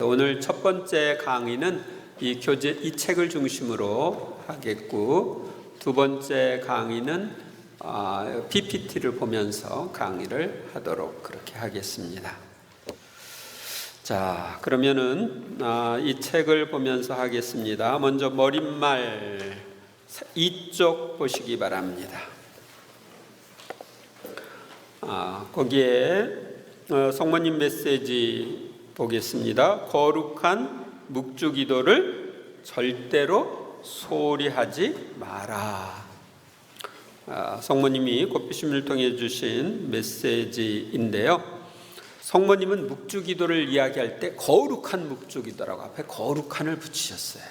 오늘 첫 번째 강의는 이 책을 중심으로 하겠고, 두 번째 강의는 PPT를 보면서 강의를 하도록 그렇게 하겠습니다. 자, 그러면은 이 책을 보면서 하겠습니다. 먼저 머릿말 이쪽 보시기 바랍니다. 거기에 성모님 메시지 보겠습니다. 거룩한 묵주기도를 절대로 소홀히 하지 마라. 성모님이 꽃비심을 통해 주신 메시지인데요. 성모님은 묵주기도를 이야기할 때 거룩한 묵주기도라고 앞에 거룩한을 붙이셨어요.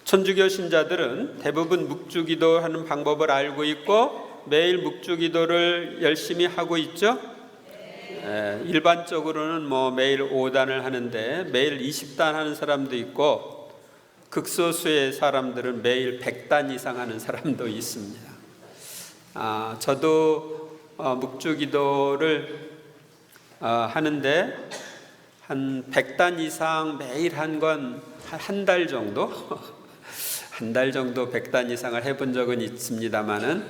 천주교 신자들은 대부분 묵주기도 하는 방법을 알고 있고 매일 묵주기도를 열심히 하고 있죠. 일반적으로는 매일 5단을 하는데 매일 20단 하는 사람도 있고, 극소수의 사람들은 매일 100단 이상 하는 사람도 있습니다. 저도 묵주기도를 하는데 한 100단 이상 매일 한 건 한 달 정도? 한 달 정도 100단 이상을 해본 적은 있습니다만은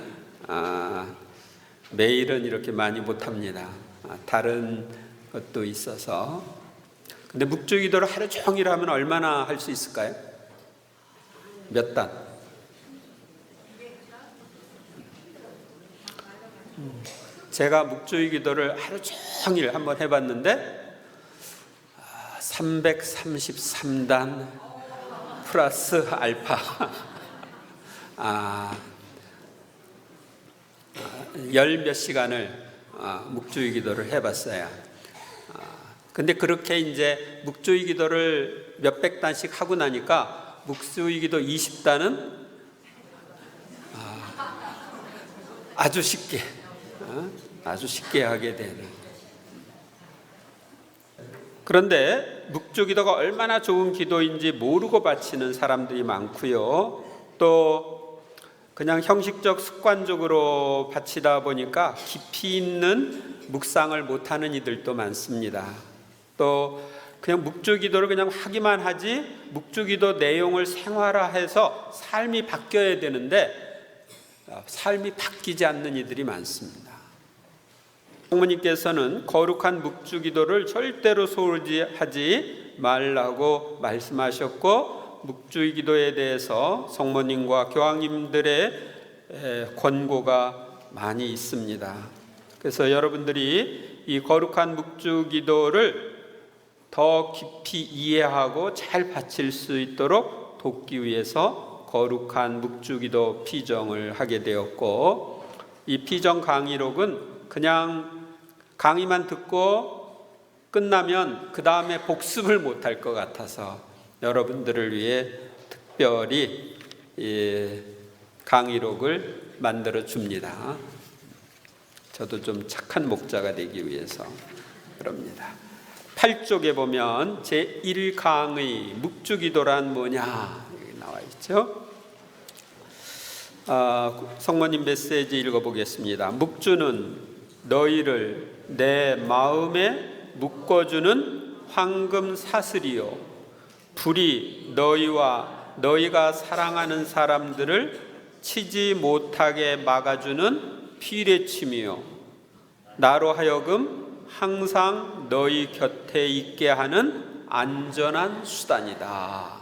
매일은 이렇게 많이 못합니다. 다른 것도 있어서. 근데 묵주기도를 하루 종일 하면 얼마나 할 수 있을까요? 몇 단? 제가 묵주기도를 하루 종일 한번 해봤는데 333단 플러스 알파 10몇 시간을 묵주의 기도를 해봤어요. 근데 그렇게 이제 묵주의 기도를 몇백 단씩 하고 나니까 묵주의 기도 20단은 아주 쉽게 하게 되는. 그런데 묵주 기도가 얼마나 좋은 기도인지 모르고 바치는 사람들이 많고요. 또 그냥 형식적 습관적으로 바치다 보니까 깊이 있는 묵상을 못하는 이들도 많습니다. 또 그냥 묵주기도를 그냥 하기만 하지 묵주기도 내용을 생활화해서 삶이 바뀌어야 되는데 삶이 바뀌지 않는 이들이 많습니다. 성모님께서는 거룩한 묵주기도를 절대로 소홀히 하지 말라고 말씀하셨고, 묵주의 기도에 대해서 성모님과 교황님들의 권고가 많이 있습니다. 그래서 여러분들이 이 거룩한 묵주 기도를 더 깊이 이해하고 잘 바칠 수 있도록 돕기 위해서 거룩한 묵주 기도 피정을 하게 되었고, 이 피정 강의록은 그냥 강의만 듣고 끝나면 그 다음에 복습을 못할 것 같아서 여러분들을 위해 특별히 강의록을 만들어 줍니다. 저도 좀 착한 목자가 되기 위해서 그럽니다. 8쪽에 보면 제1강의 묵주기도란 뭐냐 여기 나와 있죠. 성모님 메시지 읽어보겠습니다. 묵주는 너희를 내 마음에 묶어주는 황금 사슬이요, 불이 너희가 사랑하는 사람들을 치지 못하게 막아주는 피뢰침이요, 나로 하여금 항상 너희 곁에 있게 하는 안전한 수단이다.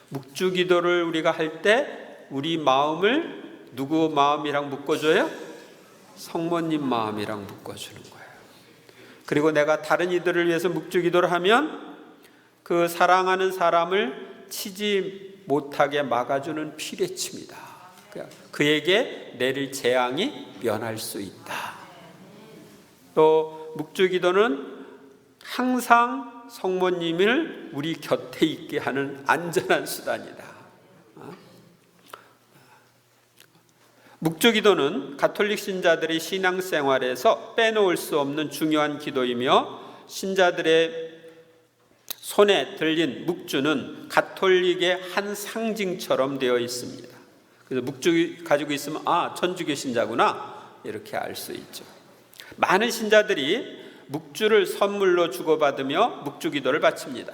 묵주기도를 우리가 할 때 우리 마음을 누구 마음이랑 묶어줘요? 성모님 마음이랑 묶어주는 거예요. 그리고 내가 다른 이들을 위해서 묵주기도를 하면 그 사랑하는 사람을 치지 못하게 막아주는 피뢰침이다. 그에게 내릴 재앙이 면할 수 있다. 또 묵주기도는 항상 성모님을 우리 곁에 있게 하는 안전한 수단이다. 묵주기도는 가톨릭 신자들의 신앙생활에서 빼놓을 수 없는 중요한 기도이며, 신자들의 손에 들린 묵주는 가톨릭의 한 상징처럼 되어 있습니다. 그래서 묵주 가지고 있으면 천주교 신자구나 이렇게 알 수 있죠. 많은 신자들이 묵주를 선물로 주고받으며 묵주기도를 바칩니다.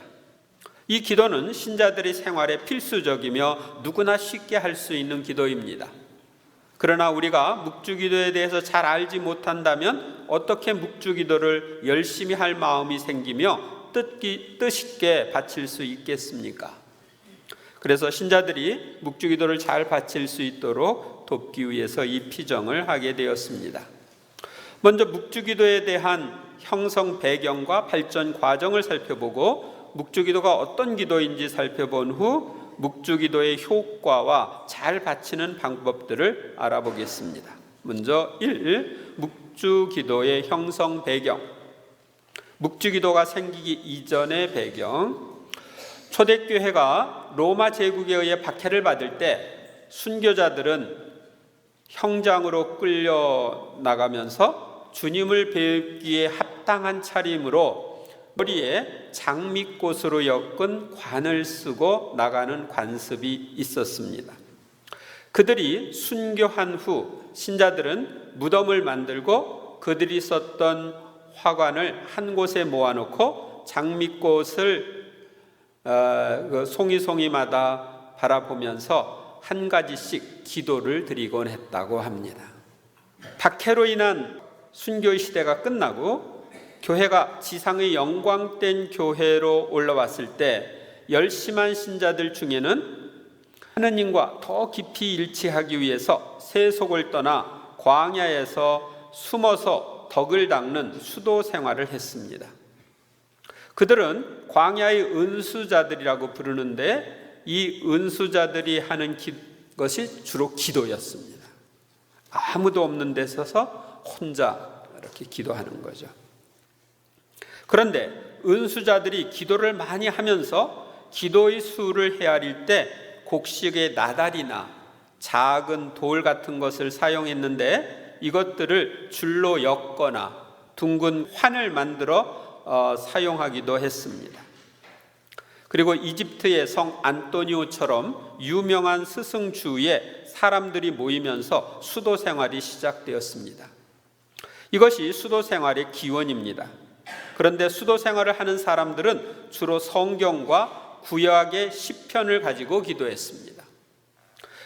이 기도는 신자들의 생활에 필수적이며 누구나 쉽게 할 수 있는 기도입니다. 그러나 우리가 묵주기도에 대해서 잘 알지 못한다면 어떻게 묵주기도를 열심히 할 마음이 생기며 뜻있게 바칠 수 있겠습니까? 그래서 신자들이 묵주기도를 잘 바칠 수 있도록 돕기 위해서 이 피정을 하게 되었습니다. 먼저 묵주기도에 대한 형성 배경과 발전 과정을 살펴보고 묵주기도가 어떤 기도인지 살펴본 후 묵주기도의 효과와 잘 바치는 방법들을 알아보겠습니다. 먼저 1. 묵주기도의 형성 배경. 묵주기도가 생기기 이전의 배경. 초대교회가 로마 제국에 의해 박해를 받을 때 순교자들은 형장으로 끌려 나가면서 주님을 뵙기에 합당한 차림으로 머리에 장미꽃으로 엮은 관을 쓰고 나가는 관습이 있었습니다. 그들이 순교한 후 신자들은 무덤을 만들고 그들이 썼던 화관을 한 곳에 모아놓고 장미꽃을 송이송이마다 바라보면서 한 가지씩 기도를 드리곤 했다고 합니다. 박해로 인한 순교의 시대가 끝나고 교회가 지상의 영광된 교회로 올라왔을 때 열심한 신자들 중에는 하느님과 더 깊이 일치하기 위해서 세속을 떠나 광야에서 숨어서 덕을 닦는 수도 생활을 했습니다. 그들은 광야의 은수자들이라고 부르는데 이 은수자들이 하는 것이 주로 기도였습니다. 아무도 없는 데 서서 혼자 이렇게 기도하는 거죠. 그런데 은수자들이 기도를 많이 하면서 기도의 수를 헤아릴 때 곡식의 나달이나 작은 돌 같은 것을 사용했는데 이것들을 줄로 엮거나 둥근 환을 만들어 사용하기도 했습니다. 그리고 이집트의 성 안토니오처럼 유명한 스승주에 사람들이 모이면서 수도 생활이 시작되었습니다. 이것이 수도 생활의 기원입니다. 그런데 수도 생활을 하는 사람들은 주로 성경과 구약의 시편을 가지고 기도했습니다.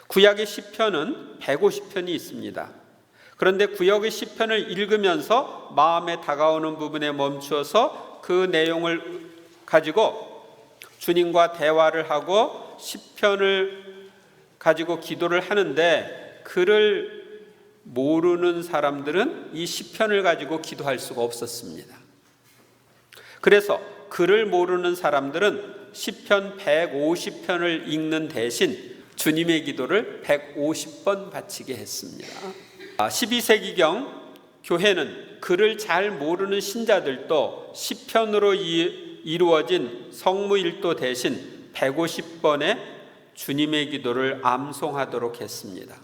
구약의 시편은 150편이 있습니다. 그런데 구약의 시편을 읽으면서 마음에 다가오는 부분에 멈추어서 그 내용을 가지고 주님과 대화를 하고 시편을 가지고 기도를 하는데 그를 모르는 사람들은 이 시편을 가지고 기도할 수가 없었습니다. 그래서 글을 모르는 사람들은 시편 150편을 읽는 대신 주님의 기도를 150번 바치게 했습니다. 12세기경 교회는 글을 잘 모르는 신자들도 시편으로 이루어진 성무일도 대신 150번의 주님의 기도를 암송하도록 했습니다.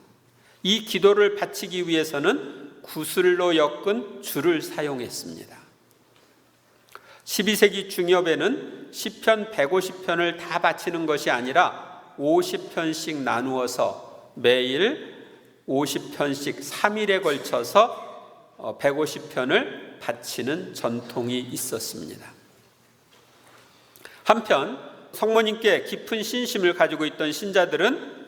이 기도를 바치기 위해서는 구슬로 엮은 줄을 사용했습니다. 12세기 중엽에는 시편 150편을 다 바치는 것이 아니라 50편씩 나누어서 매일 50편씩 3일에 걸쳐서 150편을 바치는 전통이 있었습니다. 한편 성모님께 깊은 신심을 가지고 있던 신자들은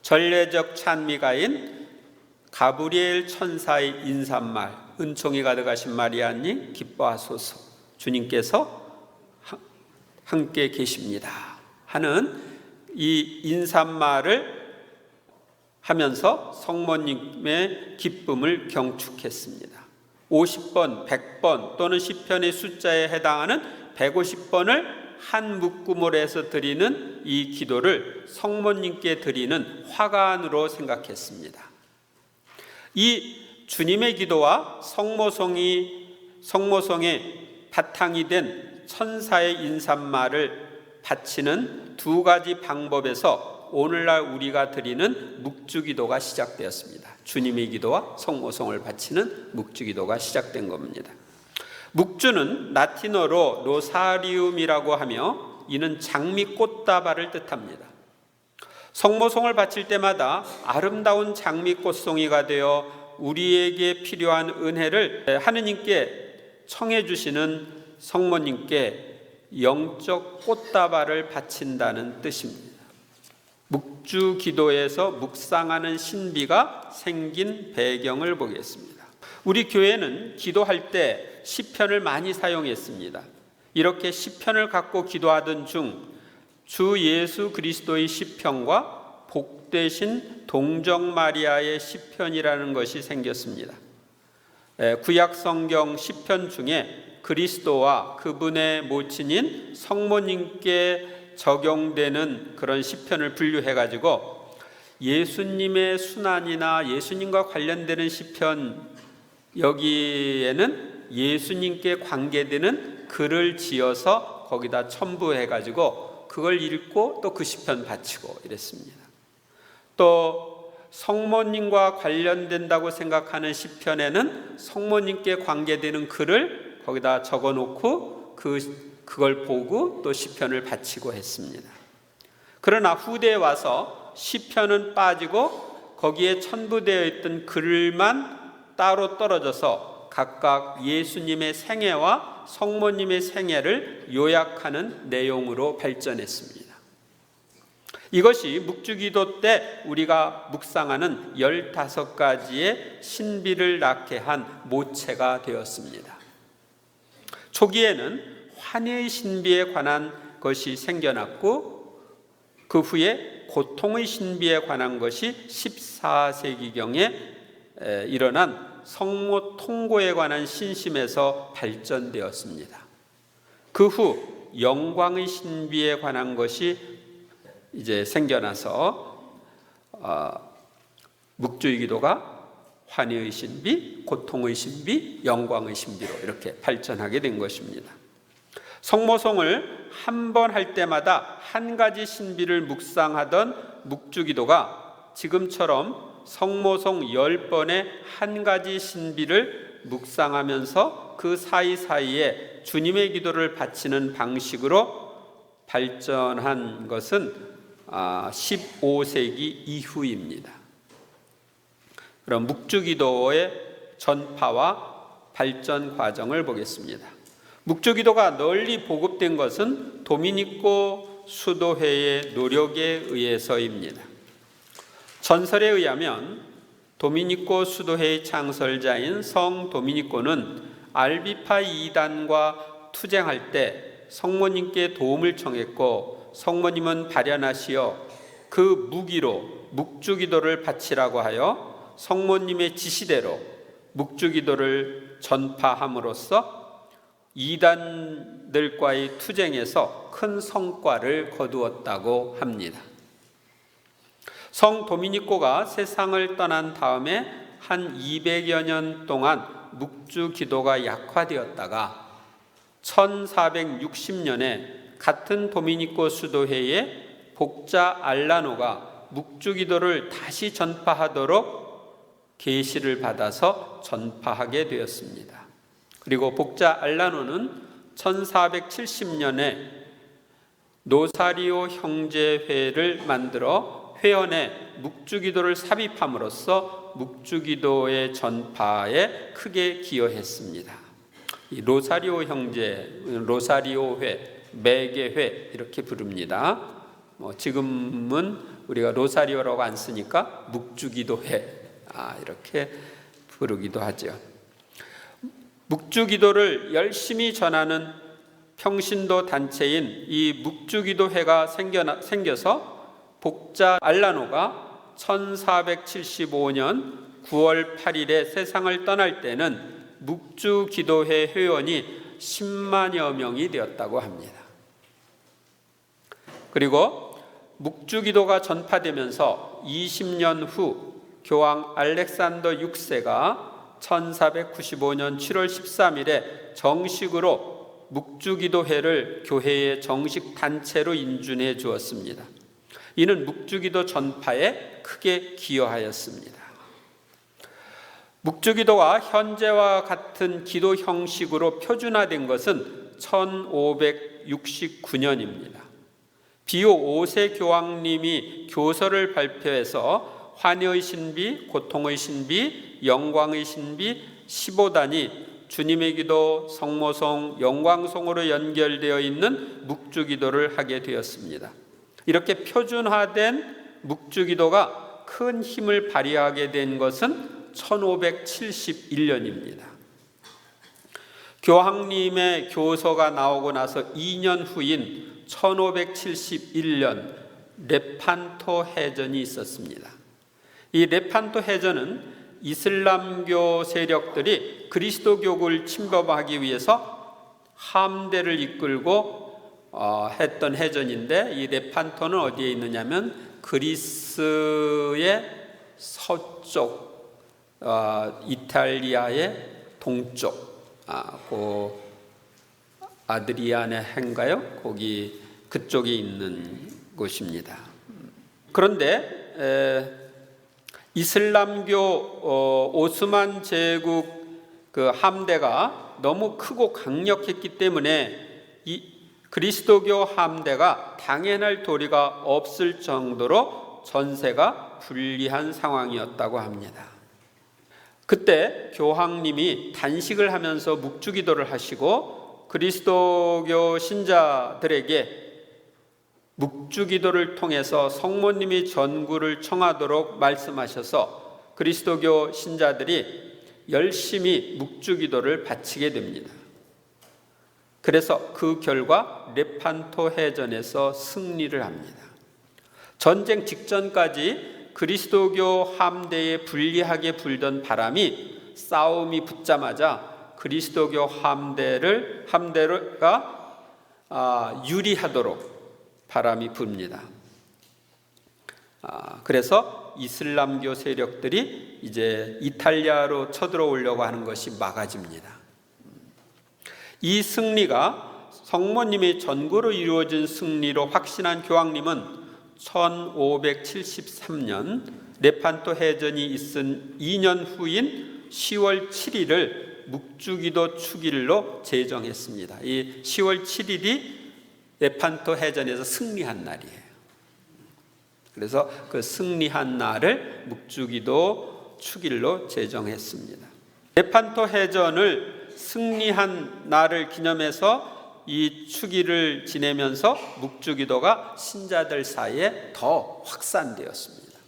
전례적 찬미가인 가브리엘 천사의 인사말, 은총이 가득하신 마리아님 기뻐하소서, 주님께서 함께 계십니다 하는 이 인사말을 하면서 성모님의 기쁨을 경축했습니다. 50번, 100번 또는 시편의 숫자에 해당하는 150번을 한 묶음으로 해서 드리는 이 기도를 성모님께 드리는 화관으로 생각했습니다. 이 주님의 기도와 성모성의 바탕이 된 천사의 인사말을 바치는 두 가지 방법에서 오늘날 우리가 드리는 묵주기도가 시작되었습니다. 주님의 기도와 성모성을 바치는 묵주기도가 시작된 겁니다. 묵주는 라틴어로 로사리움이라고 하며 이는 장미 꽃다발을 뜻합니다. 성모성을 바칠 때마다 아름다운 장미 꽃송이가 되어 우리에게 필요한 은혜를 하느님께 청해 주시는 성모님께 영적 꽃다발을 바친다는 뜻입니다. 묵주 기도에서 묵상하는 신비가 생긴 배경을 보겠습니다. 우리 교회는 기도할 때 시편을 많이 사용했습니다. 이렇게 시편을 갖고 기도하던 중 주 예수 그리스도의 시편과 복되신 동정 마리아의 시편이라는 것이 생겼습니다. 구약 성경 시편 중에 그리스도와 그분의 모친인 성모님께 적용되는 그런 시편을 분류해 가지고 예수님의 순환이나 예수님과 관련되는 시편, 여기에는 예수님께 관계되는 글을 지어서 거기다 첨부해 가지고 그걸 읽고 또 그 시편 바치고 이랬습니다. 또 성모님과 관련된다고 생각하는 시편에는 성모님께 관계되는 글을 거기다 적어놓고 그걸 보고 또 시편을 바치고 했습니다. 그러나 후대에 와서 시편은 빠지고 거기에 첨부되어 있던 글만 따로 떨어져서 각각 예수님의 생애와 성모님의 생애를 요약하는 내용으로 발전했습니다. 이것이 묵주기도 때 우리가 묵상하는 15가지의 신비를 낳게 한 모체가 되었습니다. 초기에는 환희의 신비에 관한 것이 생겨났고 그 후에 고통의 신비에 관한 것이 14세기경에 일어난 성모 통고에 관한 신심에서 발전되었습니다. 그 후 영광의 신비에 관한 것이 이제 생겨나서 묵주의 기도가 환희의 신비, 고통의 신비, 영광의 신비로 이렇게 발전하게 된 것입니다. 성모송을 한 번 할 때마다 한 가지 신비를 묵상하던 묵주기도가 지금처럼 성모송 10번에 한 가지 신비를 묵상하면서 그 사이사이에 주님의 기도를 바치는 방식으로 발전한 것은 15세기 이후입니다. 그럼 묵주기도의 전파와 발전 과정을 보겠습니다. 묵주기도가 널리 보급된 것은 도미니코 수도회의 노력에 의해서입니다. 전설에 의하면 도미니코 수도회의 창설자인 성 도미니코는 알비파 이단과 투쟁할 때 성모님께 도움을 청했고 성모님은 발현하시어 그 무기로 묵주기도를 바치라고 하여 성모님의 지시대로 묵주기도를 전파함으로써 이단들과의 투쟁에서 큰 성과를 거두었다고 합니다. 성 도미니코가 세상을 떠난 다음에 한 200여 년 동안 묵주 기도가 약화되었다가 1460년에 같은 도미니코 수도회의 복자 알라노가 묵주 기도를 다시 전파하도록 계시를 받아서 전파하게 되었습니다. 그리고 복자 알라노는 1470년에 노사리오 형제회를 만들어 회원에 묵주기도를 삽입함으로써 묵주기도의 전파에 크게 기여했습니다. 이 로사리오 형제, 로사리오회, 매개회 이렇게 부릅니다. 지금은 우리가 로사리오라고 안 쓰니까 묵주기도회 이렇게 부르기도 하죠. 묵주기도를 열심히 전하는 평신도 단체인 이 묵주기도회가 생겨서 복자 알라노가 1475년 9월 8일에 세상을 떠날 때는 묵주기도회 회원이 10만여 명이 되었다고 합니다. 그리고 묵주기도가 전파되면서 20년 후 교황 알렉산더 6세가 1495년 7월 13일에 정식으로 묵주기도회를 교회의 정식 단체로 인준해 주었습니다. 이는 묵주기도 전파에 크게 기여하였습니다. 묵주기도가 현재와 같은 기도 형식으로 표준화된 것은 1569년입니다. 비오 5세 교황님이 교서를 발표해서 환희의 신비, 고통의 신비, 영광의 신비 15단이 주님의 기도, 성모송, 영광송으로 연결되어 있는 묵주기도를 하게 되었습니다. 이렇게 표준화된 묵주기도가 큰 힘을 발휘하게 된 것은 1571년입니다. 교황님의 교서가 나오고 나서 2년 후인 1571년 레판토 해전이 있었습니다. 이 레판토 해전은 이슬람교 세력들이 그리스도교를 침범하기 위해서 함대를 이끌고 했던 해전인데, 이 레판토는 어디에 있느냐면 그리스의 서쪽, 이탈리아의 동쪽, 그 아드리아네 해인가요? 거기 그쪽에 있는 곳입니다. 그런데 이슬람교 오스만 제국 그 함대가 너무 크고 강력했기 때문에 이 그리스도교 함대가 당해낼 도리가 없을 정도로 전세가 불리한 상황이었다고 합니다. 그때 교황님이 단식을 하면서 묵주기도를 하시고 그리스도교 신자들에게 묵주기도를 통해서 성모님이 전구를 청하도록 말씀하셔서 그리스도교 신자들이 열심히 묵주기도를 바치게 됩니다. 그래서 그 결과 레판토 해전에서 승리를 합니다. 전쟁 직전까지 그리스도교 함대에 불리하게 불던 바람이 싸움이 붙자마자 그리스도교 함대가 유리하도록 바람이 붑니다. 그래서 이슬람교 세력들이 이제 이탈리아로 쳐들어오려고 하는 것이 막아집니다. 이 승리가 성모님의 전구로 이루어진 승리로 확신한 교황님은 1573년 레판토 해전이 있은 2년 후인 10월 7일을 묵주기도 축일로 제정했습니다. 이 10월 7일이 레판토 해전에서 승리한 날이에요. 그래서 그 승리한 날을 묵주기도 축일로 제정했습니다. 레판토 해전을 승리한 날을 기념해서 이 축일을 지내면서 묵주기도가 신자들 사이에 더 확산되었습니다.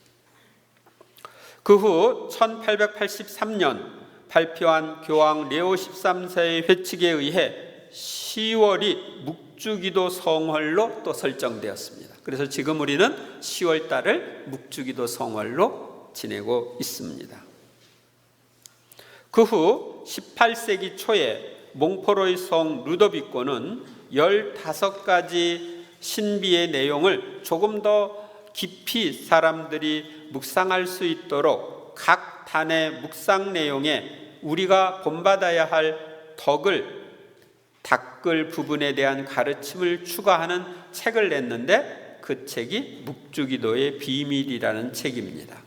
그 후 1883년 발표한 교황 레오 13세의 회칙에 의해 10월이 묵주기도 성월로 또 설정되었습니다. 그래서 지금 우리는 10월 달을 묵주기도 성월로 지내고 있습니다. 그 후 18세기 초에 몽포로의 성 루도비코는 15가지 신비의 내용을 조금 더 깊이 사람들이 묵상할 수 있도록 각 단의 묵상 내용에 우리가 본받아야 할 덕을 닦을 부분에 대한 가르침을 추가하는 책을 냈는데, 그 책이 묵주기도의 비밀이라는 책입니다.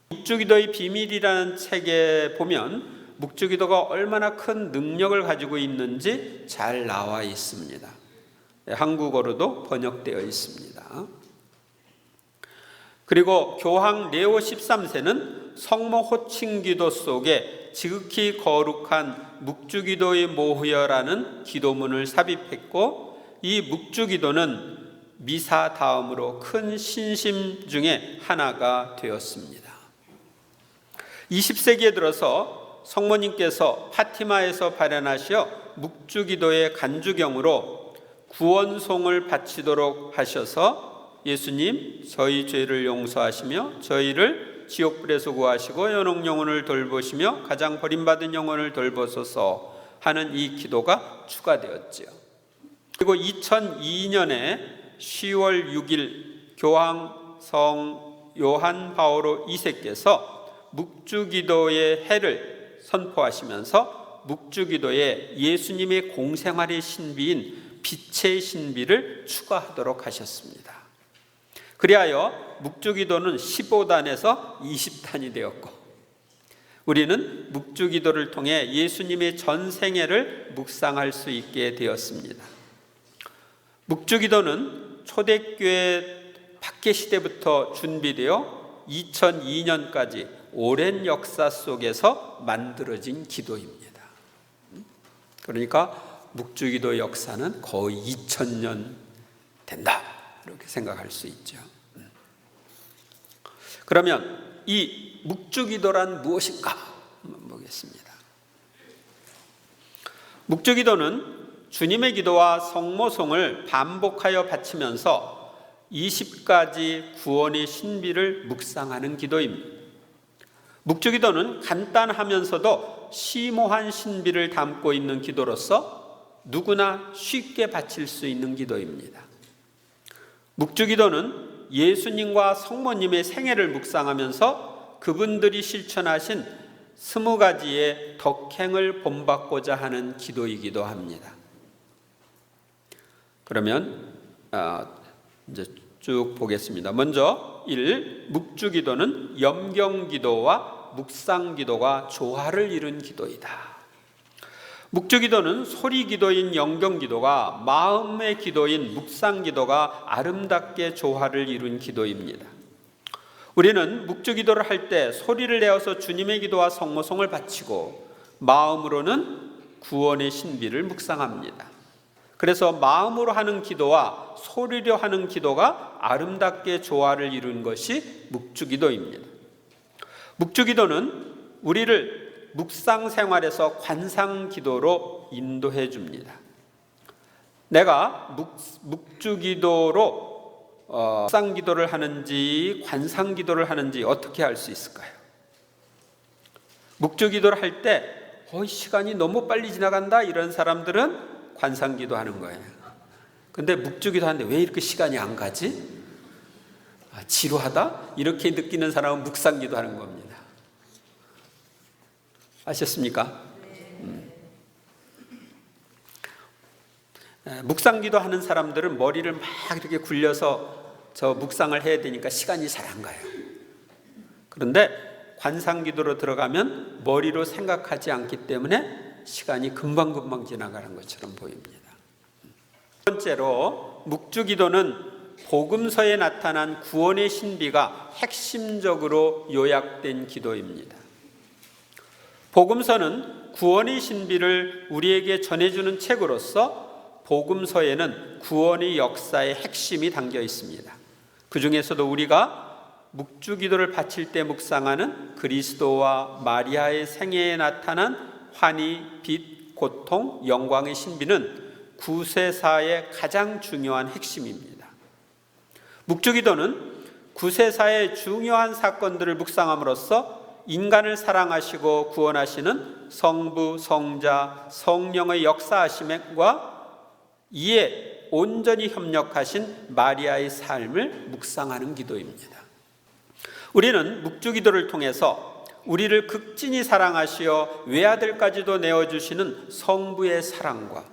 묵주기도의 비밀이라는 책에 보면 묵주기도가 얼마나 큰 능력을 가지고 있는지 잘 나와 있습니다. 한국어로도 번역되어 있습니다. 그리고 교황 레오 13세는 성모 호칭기도 속에 지극히 거룩한 묵주기도의 모후여라는 기도문을 삽입했고, 이 묵주기도는 미사 다음으로 큰 신심 중에 하나가 되었습니다. 20세기에 들어서 성모님께서 파티마에서 발현하시어 묵주기도의 간주경으로 구원송을 바치도록 하셔서 예수님, 저희 죄를 용서하시며 저희를 지옥불에서 구하시고 연옥 영혼을 돌보시며 가장 버림받은 영혼을 돌보소서 하는 이 기도가 추가되었지요. 그리고 2002년에 10월 6일 교황 성 요한 바오로 2세께서 묵주기도의 해를 선포하시면서 묵주기도에 예수님의 공생활의 신비인 빛의 신비를 추가하도록 하셨습니다. 그리하여 묵주기도는 15단에서 20단이 되었고, 우리는 묵주기도를 통해 예수님의 전 생애를 묵상할 수 있게 되었습니다. 묵주기도는 초대교회 박해 시대부터 준비되어 2002년까지 오랜 역사 속에서 만들어진 기도입니다. 그러니까 묵주기도 역사는 거의 2000년 된다, 이렇게 생각할 수 있죠. 그러면 이 묵주기도란 무엇인가 한번 보겠습니다. 묵주기도는 주님의 기도와 성모송을 반복하여 바치면서 20가지 구원의 신비를 묵상하는 기도입니다. 묵주기도는 간단하면서도 심오한 신비를 담고 있는 기도로서 누구나 쉽게 바칠 수 있는 기도입니다. 묵주기도는 예수님과 성모님의 생애를 묵상하면서 그분들이 실천하신 20가지의 덕행을 본받고자 하는 기도이기도 합니다. 그러면 이제 쭉 보겠습니다. 먼저 1. 묵주기도는 염경기도와 묵상기도가 조화를 이룬 기도이다. 묵주기도는 소리기도인 염경기도가 마음의 기도인 묵상기도가 아름답게 조화를 이룬 기도입니다. 우리는 묵주기도를 할 때 소리를 내어서 주님의 기도와 성모송을 바치고 마음으로는 구원의 신비를 묵상합니다. 그래서 마음으로 하는 기도와 소리로 하는 기도가 아름답게 조화를 이룬 것이 묵주기도입니다. 묵주기도는 우리를 묵상 생활에서 관상기도로 인도해 줍니다. 내가 묵주기도로 묵상기도를 하는지 관상기도를 하는지 어떻게 알 수 있을까요? 묵주기도를 할 때 시간이 너무 빨리 지나간다, 이런 사람들은 관상기도 하는 거예요. 근데 묵주기도 하는데 왜 이렇게 시간이 안 가지? 지루하다? 이렇게 느끼는 사람은 묵상기도 하는 겁니다. 아셨습니까? 묵상기도 하는 사람들은 머리를 막 이렇게 굴려서 저 묵상을 해야 되니까 시간이 잘 안 가요. 그런데 관상기도로 들어가면 머리로 생각하지 않기 때문에 시간이 금방금방 지나가는 것처럼 보입니다. 두 번째로 묵주기도는 복음서에 나타난 구원의 신비가 핵심적으로 요약된 기도입니다. 복음서는 구원의 신비를 우리에게 전해주는 책으로서 복음서에는 구원의 역사의 핵심이 담겨 있습니다. 그 중에서도 우리가 묵주기도를 바칠 때 묵상하는 그리스도와 마리아의 생애에 나타난 환희, 빛, 고통, 영광의 신비는 구세사의 가장 중요한 핵심입니다. 묵주기도는 구세사의 중요한 사건들을 묵상함으로써 인간을 사랑하시고 구원하시는 성부, 성자, 성령의 역사하심과 이에 온전히 협력하신 마리아의 삶을 묵상하는 기도입니다. 우리는 묵주기도를 통해서 우리를 극진히 사랑하시어 외아들까지도 내어주시는 성부의 사랑과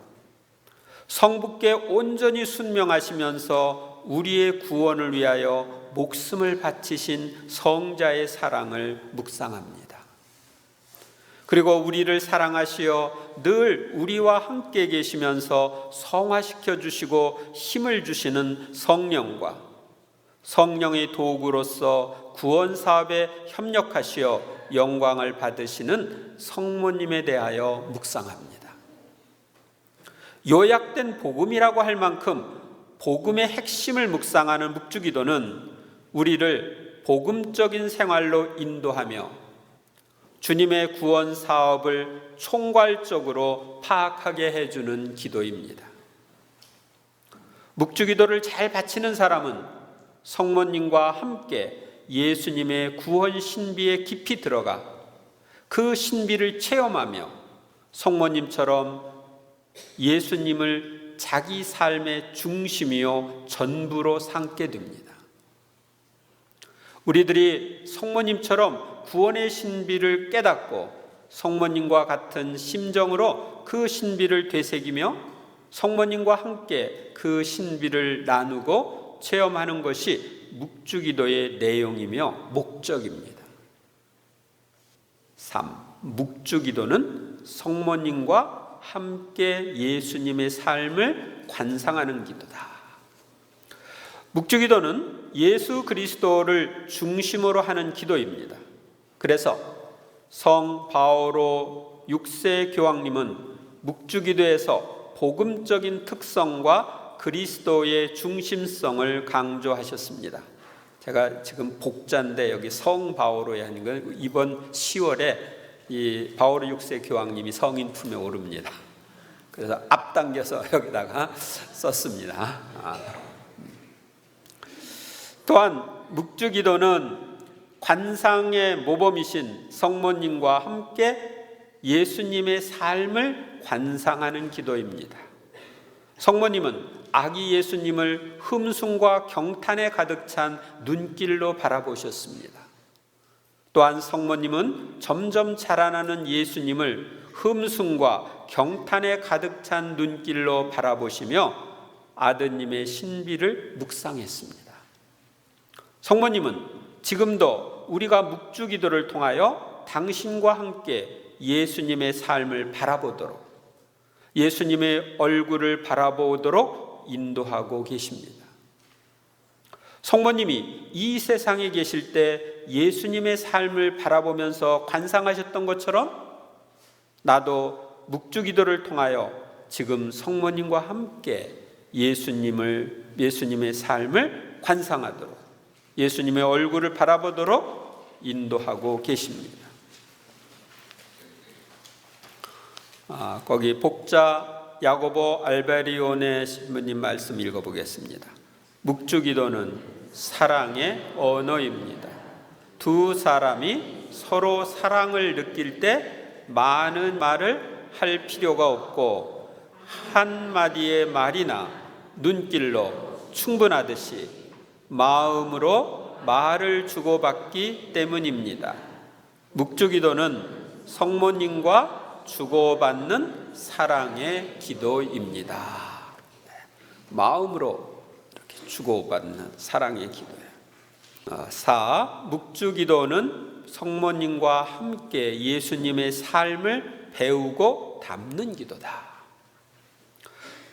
성부께 온전히 순명하시면서 우리의 구원을 위하여 목숨을 바치신 성자의 사랑을 묵상합니다. 그리고 우리를 사랑하시어 늘 우리와 함께 계시면서 성화시켜 주시고 힘을 주시는 성령과 성령의 도구로서 구원 사업에 협력하시어 영광을 받으시는 성모님에 대하여 묵상합니다. 요약된 복음이라고 할 만큼 복음의 핵심을 묵상하는 묵주기도는 우리를 복음적인 생활로 인도하며 주님의 구원 사업을 총괄적으로 파악하게 해주는 기도입니다. 묵주기도를 잘 바치는 사람은 성모님과 함께 예수님의 구원 신비에 깊이 들어가 그 신비를 체험하며 성모님처럼 예수님을 자기 삶의 중심이요 전부로 삼게 됩니다. 우리들이 성모님처럼 구원의 신비를 깨닫고 성모님과 같은 심정으로 그 신비를 되새기며 성모님과 함께 그 신비를 나누고 체험하는 것이 묵주기도의 내용이며 목적입니다. 3. 묵주기도는 성모님과 함께 예수님의 삶을 관상하는 기도다. 묵주기도는 예수 그리스도를 중심으로 하는 기도입니다. 그래서 성 바오로 6세 교황님은 묵주기도에서 복음적인 특성과 그리스도의 중심성을 강조하셨습니다. 제가 지금 복자인데 여기 성 바오로에 하는 건 이번 10월에 이 바오로 6세 교황님이 성인 품에 오릅니다. 그래서 앞당겨서 여기다가 썼습니다. 또한 묵주기도는 관상의 모범이신 성모님과 함께 예수님의 삶을 관상하는 기도입니다. 성모님은 아기 예수님을 흠숭과 경탄에 가득 찬 눈길로 바라보셨습니다. 또한 성모님은 점점 자라나는 예수님을 흠숭과 경탄에 가득 찬 눈길로 바라보시며 아드님의 신비를 묵상했습니다. 성모님은 지금도 우리가 묵주기도를 통하여 당신과 함께 예수님의 삶을 바라보도록, 예수님의 얼굴을 바라보도록 인도하고 계십니다. 성모님이 이 세상에 계실 때 예수님의 삶을 바라보면서 관상하셨던 것처럼 나도 묵주기도를 통하여 지금 성모님과 함께 예수님의 삶을 관상하도록, 예수님의 얼굴을 바라보도록 인도하고 계십니다. 거기 복자 야고보 알베리오네 신부님 말씀 읽어보겠습니다. 묵주기도는 사랑의 언어입니다. 두 사람이 서로 사랑을 느낄 때 많은 말을 할 필요가 없고 한마디의 말이나 눈길로 충분하듯이 마음으로 말을 주고받기 때문입니다. 묵주기도는 성모님과 주고받는 사랑의 기도입니다. 마음으로 이렇게 주고받는 사랑의 기도예요. 4. 묵주기도는 성모님과 함께 예수님의 삶을 배우고 담는 기도다.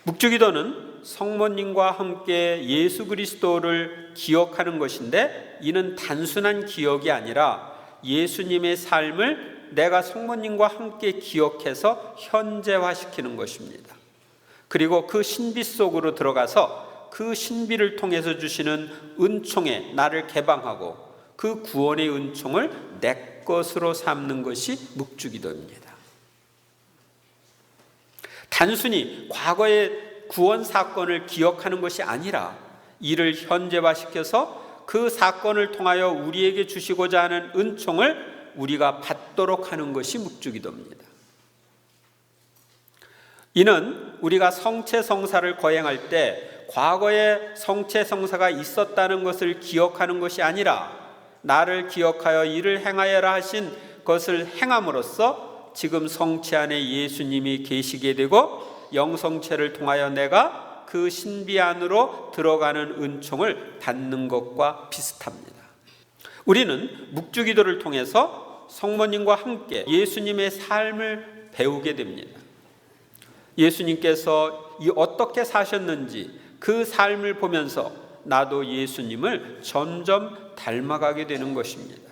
묵주기도는 성모님과 함께 예수 그리스도를 기억하는 것인데, 이는 단순한 기억이 아니라 예수님의 삶을 내가 성모님과 함께 기억해서 현재화시키는 것입니다. 그리고 그 신비 속으로 들어가서 그 신비를 통해서 주시는 은총에 나를 개방하고 그 구원의 은총을 내 것으로 삼는 것이 묵주기도입니다. 단순히 과거의 구원 사건을 기억하는 것이 아니라 이를 현재화시켜서 그 사건을 통하여 우리에게 주시고자 하는 은총을 우리가 받도록 하는 것이 묵주기도입니다. 이는 우리가 성체성사를 거행할 때 과거에 성체성사가 있었다는 것을 기억하는 것이 아니라 나를 기억하여 이를 행하여라 하신 것을 행함으로써 지금 성체 안에 예수님이 계시게 되고 영성체를 통하여 내가 그 신비 안으로 들어가는 은총을 받는 것과 비슷합니다. 우리는 묵주기도를 통해서 성모님과 함께 예수님의 삶을 배우게 됩니다. 예수님께서 어떻게 사셨는지 그 삶을 보면서 나도 예수님을 점점 닮아가게 되는 것입니다.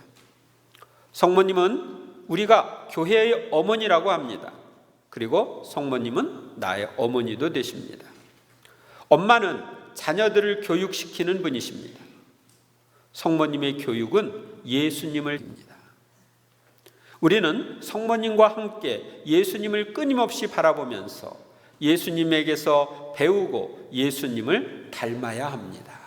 성모님은 우리가 교회의 어머니라고 합니다. 그리고 성모님은 나의 어머니도 되십니다. 엄마는 자녀들을 교육시키는 분이십니다. 성모님의 교육은 예수님을 입니다. 우리는 성모님과 함께 예수님을 끊임없이 바라보면서 예수님에게서 배우고 예수님을 닮아야 합니다.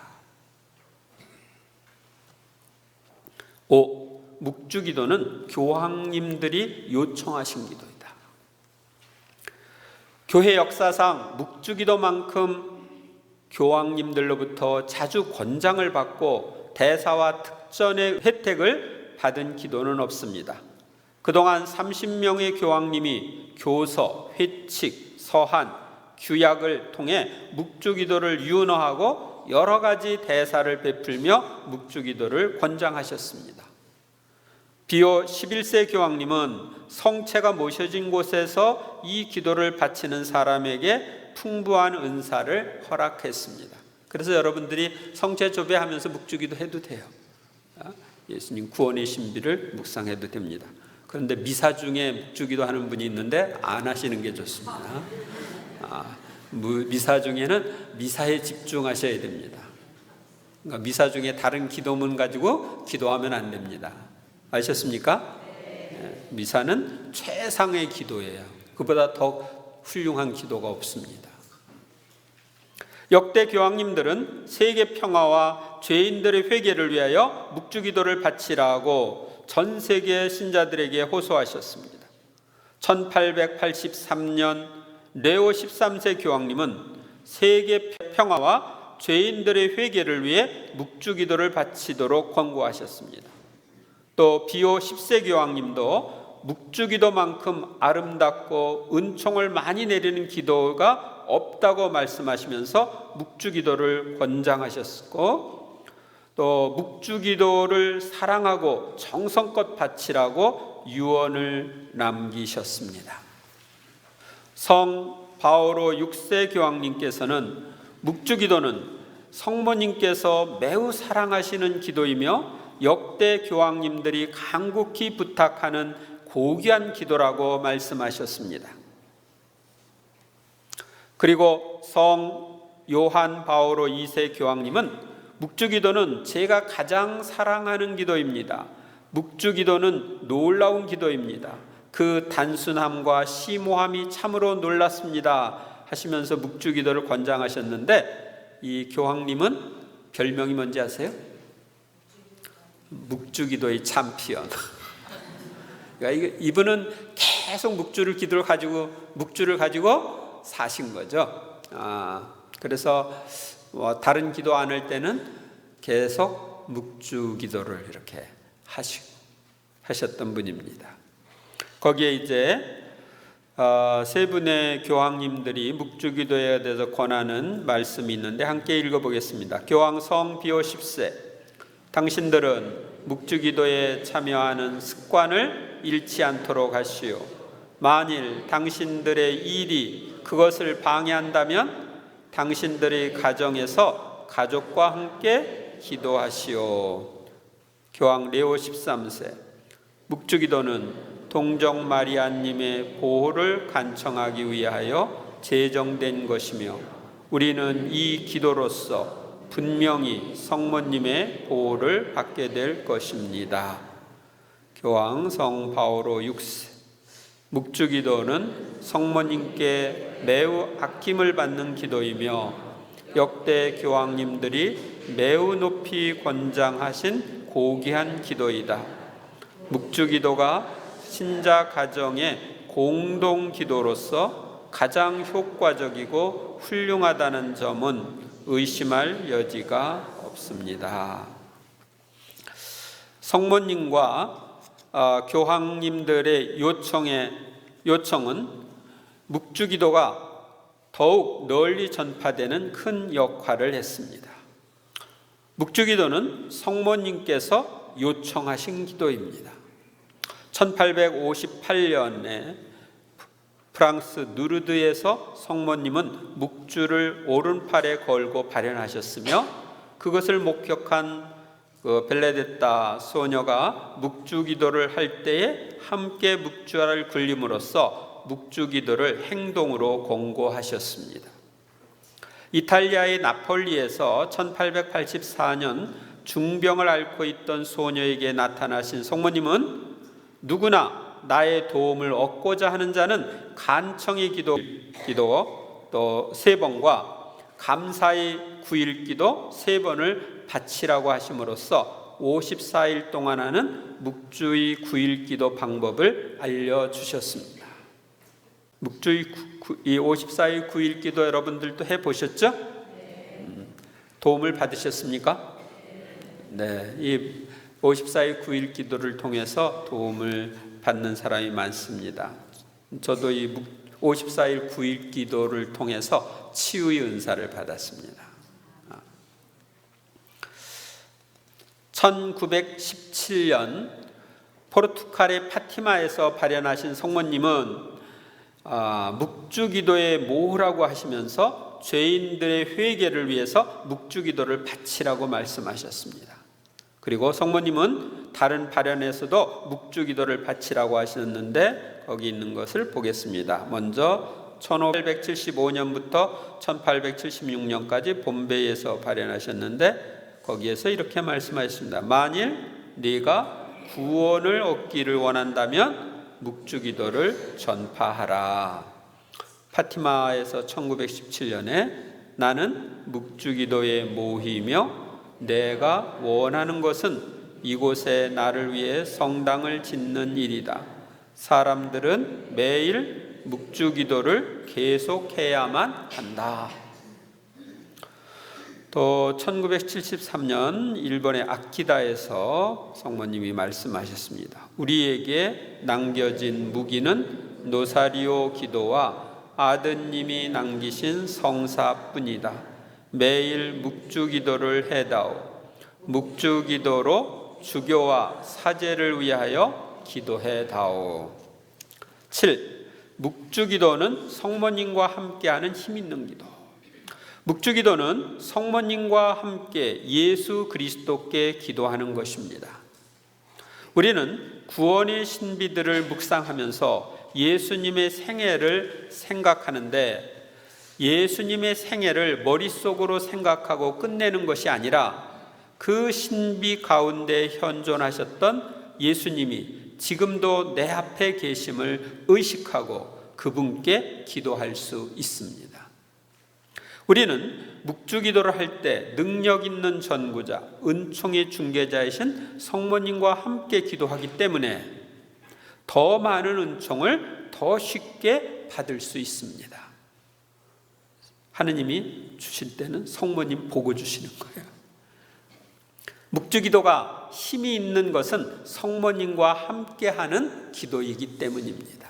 5. 묵주기도는 교황님들이 요청하신 기도이다. 교회 역사상 묵주기도만큼 교황님들로부터 자주 권장을 받고 대사와 특전의 혜택을 받은 기도는 없습니다. 그동안 30명의 교황님이 교서, 회칙, 서한, 규약을 통해 묵주기도를 윤허하고 여러 가지 대사를 베풀며 묵주기도를 권장하셨습니다. 비오 11세 교황님은 성체가 모셔진 곳에서 이 기도를 바치는 사람에게 풍부한 은사를 허락했습니다. 그래서 여러분들이 성체 조배하면서 묵주기도 해도 돼요. 예수님 구원의 신비를 묵상해도 됩니다. 그런데 미사 중에 묵주기도 하는 분이 있는데 안 하시는 게 좋습니다. 미사 중에는 미사에 집중하셔야 됩니다. 그러니까 미사 중에 다른 기도문 가지고 기도하면 안 됩니다. 아셨습니까? 미사는 최상의 기도예요. 그보다 더 훌륭한 기도가 없습니다. 역대 교황님들은 세계 평화와 죄인들의 회개를 위하여 묵주기도를 바치라고 전 세계 신자들에게 호소하셨습니다. 1883년 레오 13세 교황님은 세계 평화와 죄인들의 회개를 위해 묵주기도를 바치도록 권고하셨습니다. 또 비오 10세 교황님도 묵주기도만큼 아름답고 은총을 많이 내리는 기도가 없다고 말씀하시면서 묵주기도를 권장하셨고, 또 묵주기도를 사랑하고 정성껏 바치라고 유언을 남기셨습니다. 성 바오로 6세 교황님께서는 묵주기도는 성모님께서 매우 사랑하시는 기도이며 역대 교황님들이 간곡히 부탁하는 고귀한 기도라고 말씀하셨습니다. 그리고 성 요한 바오로 2세 교황님은 묵주기도는 제가 가장 사랑하는 기도입니다. 묵주기도는 놀라운 기도입니다. 그 단순함과 심오함이 참으로 놀랐습니다 하시면서 묵주기도를 권장하셨는데, 이 교황님은 별명이 뭔지 아세요? 묵주기도의 챔피언. 그러니까 이분은 계속 묵주를 가지고 사신 거죠. 그래서 다른 기도 안 할 때는 계속 묵주기도를 이렇게 하셨던 분입니다. 거기에 이제 세 분의 교황님들이 묵주기도에 대해서 권하는 말씀이 있는데 함께 읽어보겠습니다. 교황 성 비오 10세, 당신들은 묵주기도에 참여하는 습관을 잃지 않도록 하시오. 만일 당신들의 일이 그것을 방해한다면 당신들의 가정에서 가족과 함께 기도하시오. 교황 레오 13세, 묵주기도는 동정 마리아님의 보호를 간청하기 위하여 제정된 것이며 우리는 이 기도로서 분명히 성모님의 보호를 받게 될 것입니다. 교황 성 바오로 6세, 묵주기도는 성모님께 매우 아낌을 받는 기도이며 역대 교황님들이 매우 높이 권장하신 고귀한 기도이다. 묵주기도가 신자 가정의 공동 기도로서 가장 효과적이고 훌륭하다는 점은 의심할 여지가 없습니다. 성모님과 교황님들의 요청은 묵주기도가 더욱 널리 전파되는 큰 역할을 했습니다. 묵주기도는 성모님께서 요청하신 기도입니다. 1858년에 프랑스 누르드에서 성모님은 묵주를 오른팔에 걸고 발현하셨으며 그것을 목격한 벨레데타 소녀가 묵주기도를 할 때에 함께 묵주알을 굴림으로써 묵주기도를 행동으로 권고하셨습니다. 이탈리아의 나폴리에서 1884년 중병을 앓고 있던 소녀에게 나타나신 성모님은 누구나 나의 도움을 얻고자 하는 자는 간청의 기도 또 3번과 감사의 9일 기도 3번을 바치라고 하심으로써 54일 동안 하는 묵주의 9일 기도 방법을 알려주셨습니다. 묵주의 54일 9일 기도 여러분들도 해보셨죠? 도움을 받으셨습니까? 네, 이 54일 9일 기도를 통해서 도움을 받는 사람이 많습니다. 저도 이 54일 9일 기도를 통해서 치유의 은사를 받았습니다. 1917년 포르투갈의 파티마에서 발현하신 성모님은 묵주기도의 모후라고 하시면서 죄인들의 회개를 위해서 묵주기도를 바치라고 말씀하셨습니다. 그리고 성모님은 다른 발연에서도 묵주기도를 바치라고 하셨는데 거기 있는 것을 보겠습니다. 먼저 1575년부터 1876년까지 bombay에서 발연하셨는데 거기에서 이렇게 말씀하셨습니다. 만일 네가 구원을 얻기를 원한다면 묵주기도를 전파하라. 파티마에서 1917년에 나는 묵주기도의 모희며 내가 원하는 것은 이곳에 나를 위해 성당을 짓는 일이다. 사람들은 매일 묵주기도를 계속해야만 한다. 또 1973년 일본의 아키다에서 성모님이 말씀하셨습니다. 우리에게 남겨진 무기는 노사리오 기도와 아드님이 남기신 성사뿐이다. 매일 묵주기도를 해다오. 묵주기도로 주교와 사제를 위하여 기도해다오. 7. 묵주기도는 성모님과 함께하는 힘있는 기도. 묵주기도는 성모님과 함께 예수 그리스도께 기도하는 것입니다. 우리는 구원의 신비들을 묵상하면서 예수님의 생애를 생각하는데 예수님의 생애를 머릿속으로 생각하고 끝내는 것이 아니라 그 신비 가운데 현존하셨던 예수님이 지금도 내 앞에 계심을 의식하고 그분께 기도할 수 있습니다. 우리는 묵주기도를 할 때 능력 있는 전구자, 은총의 중개자이신 성모님과 함께 기도하기 때문에 더 많은 은총을 더 쉽게 받을 수 있습니다. 하느님이 주실 때는 성모님 보고 주시는 거예요. 묵주기도가 힘이 있는 것은 성모님과 함께하는 기도이기 때문입니다.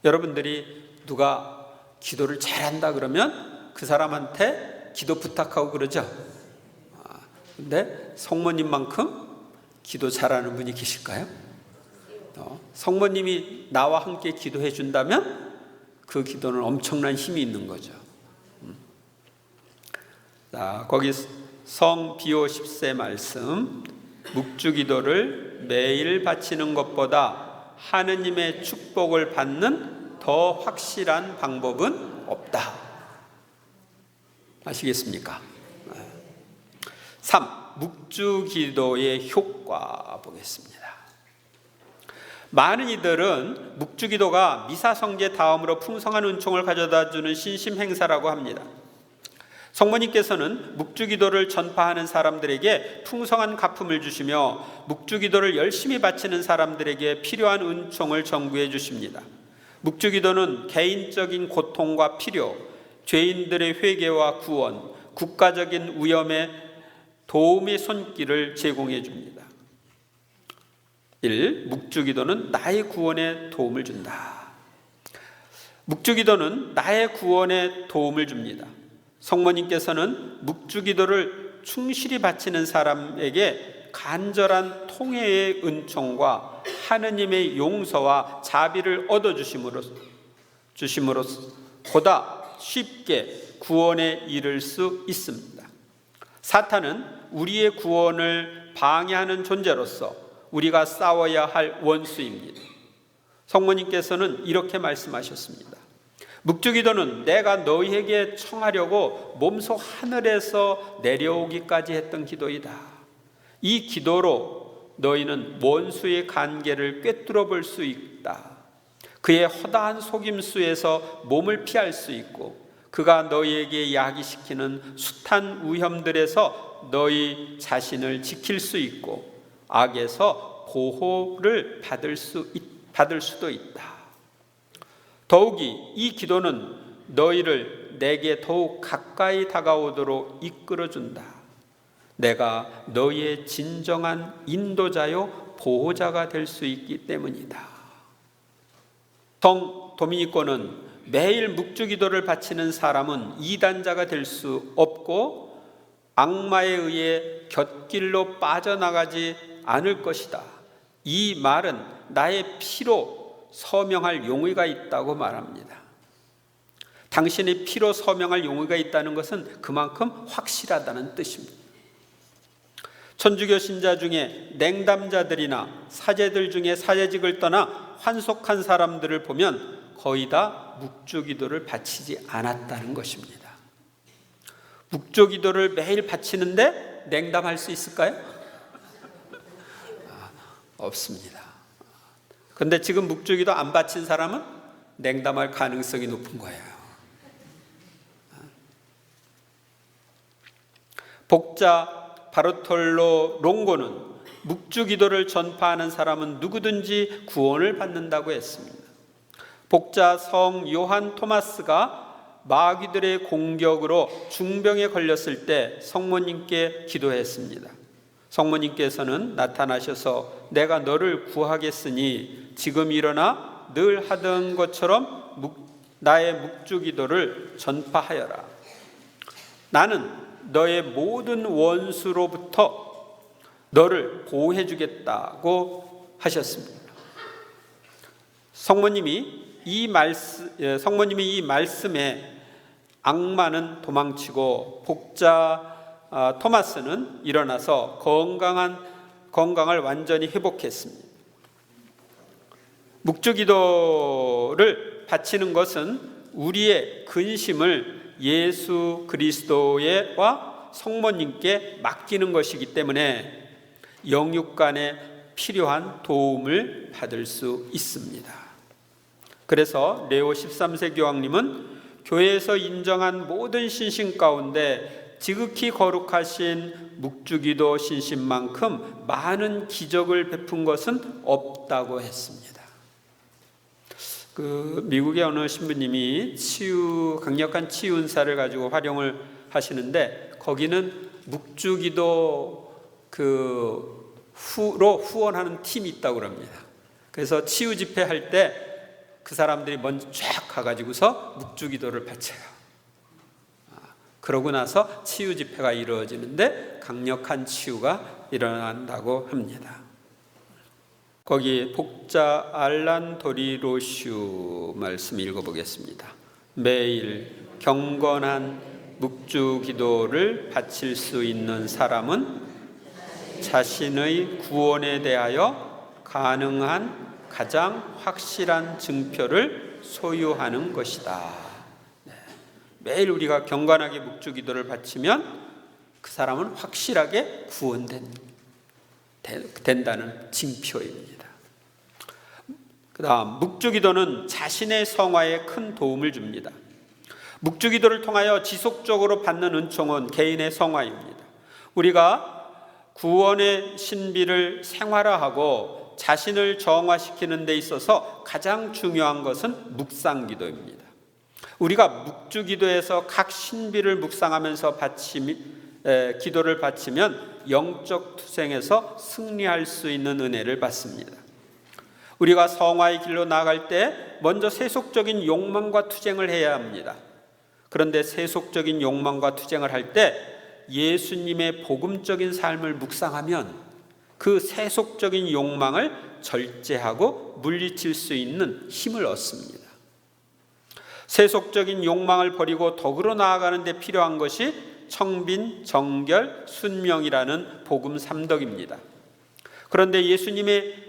여러분들이 누가 기도를 잘한다 그러면 그 사람한테 기도 부탁하고 그러죠. 근데 성모님만큼 기도 잘하는 분이 계실까요? 성모님이 나와 함께 기도해 준다면 그 기도는 엄청난 힘이 있는 거죠. 자, 거기 성 비오 10세 말씀, 묵주기도를 매일 바치는 것보다 하느님의 축복을 받는 더 확실한 방법은 없다. 아시겠습니까? 3. 묵주기도의 효과 보겠습니다. 많은 이들은 묵주기도가 미사성제 다음으로 풍성한 은총을 가져다주는 신심 행사라고 합니다. 성모님께서는 묵주기도를 전파하는 사람들에게 풍성한 가품을 주시며 묵주기도를 열심히 바치는 사람들에게 필요한 은총을 전구해 주십니다. 묵주기도는 개인적인 고통과 필요, 죄인들의 회개와 구원, 국가적인 위험에 도움의 손길을 제공해 줍니다. 1. 묵주기도는 나의 구원에 도움을 준다. 묵주기도는 나의 구원에 도움을 줍니다. 성모님께서는 묵주기도를 충실히 바치는 사람에게 간절한 통회의 은총과 하느님의 용서와 자비를 얻어주심으로써 보다 쉽게 구원에 이를 수 있습니다. 사탄은 우리의 구원을 방해하는 존재로서 우리가 싸워야 할 원수입니다. 성모님께서는 이렇게 말씀하셨습니다. 묵주기도는 내가 너희에게 청하려고 몸소 하늘에서 내려오기까지 했던 기도이다. 이 기도로 너희는 원수의 간계를 꿰뚫어 볼 수 있다. 그의 허다한 속임수에서 몸을 피할 수 있고 그가 너희에게 야기시키는 숱한 위험들에서 너희 자신을 지킬 수 있고 악에서 보호를 받을 수도 있다. 더욱이 이 기도는 너희를 내게 더욱 가까이 다가오도록 이끌어준다. 내가 너희의 진정한 인도자요 보호자가 될 수 있기 때문이다. 성 도미니코는 매일 묵주기도를 바치는 사람은 이단자가 될 수 없고 악마에 의해 곁길로 빠져나가지 않을 것이다. 이 말은 나의 피로 서명할 용의가 있다고 말합니다. 당신의 피로 서명할 용의가 있다는 것은 그만큼 확실하다는 뜻입니다. 천주교 신자 중에 냉담자들이나 사제들 중에 사제직을 떠나 환속한 사람들을 보면 거의 다 묵주기도를 바치지 않았다는 것입니다. 묵주기도를 매일 바치는데 냉담할 수 있을까요? 없습니다. 그런데 지금 묵주기도 안 바친 사람은 냉담할 가능성이 높은 거예요. 복자 바르톨로 롱고는 묵주기도를 전파하는 사람은 누구든지 구원을 받는다고 했습니다. 복자 성 요한 토마스가 마귀들의 공격으로 중병에 걸렸을 때 성모님께 기도했습니다. 성모님께서는 나타나셔서 내가 너를 구하겠으니 지금 일어나 늘 하던 것처럼 나의 묵주기도를 전파하여라. 나는 너의 모든 원수로부터 너를 보호해 주겠다고 하셨습니다. 성모님이 이 말씀에 악마는 도망치고 복자 토마스는 일어나서 건강을 완전히 회복했습니다. 묵주기도를 바치는 것은 우리의 근심을 예수 그리스도와 성모님께 맡기는 것이기 때문에 영육간에 필요한 도움을 받을 수 있습니다. 그래서 레오 13세 교황님은 교회에서 인정한 모든 신심 가운데 지극히 거룩하신 묵주기도 신심만큼 많은 기적을 베푼 것은 없다고 했습니다. 미국의 어느 신부님이 강력한 치유 은사를 가지고 활용을 하시는데 거기는 묵주기도 후로 후원하는 팀이 있다고 합니다. 그래서 치유 집회 할 때 그 사람들이 먼저 쫙 가가지고서 묵주기도를 바쳐요. 그러고 나서 치유 집회가 이루어지는데 강력한 치유가 일어난다고 합니다. 거기 복자 알란 도리로슈 말씀 읽어보겠습니다. 매일 경건한 묵주기도를 바칠 수 있는 사람은 자신의 구원에 대하여 가능한 가장 확실한 증표를 소유하는 것이다. 매일 우리가 경건하게 묵주기도를 바치면 그 사람은 확실하게 된다는 징표입니다. 그 다음 묵주기도는 자신의 성화에 큰 도움을 줍니다. 묵주기도를 통하여 지속적으로 받는 은총은 개인의 성화입니다. 우리가 구원의 신비를 생활화하고 자신을 정화시키는 데 있어서 가장 중요한 것은 묵상기도입니다. 우리가 묵주기도에서 각 신비를 묵상하면서 기도를 바치면 영적 투쟁에서 승리할 수 있는 은혜를 받습니다. 우리가 성화의 길로 나아갈 때 먼저 세속적인 욕망과 투쟁을 해야 합니다. 그런데 세속적인 욕망과 투쟁을 할 때 예수님의 복음적인 삶을 묵상하면 그 세속적인 욕망을 절제하고 물리칠 수 있는 힘을 얻습니다. 세속적인 욕망을 버리고 덕으로 나아가는 데 필요한 것이 청빈, 정결, 순명이라는 복음 3덕입니다. 그런데 예수님의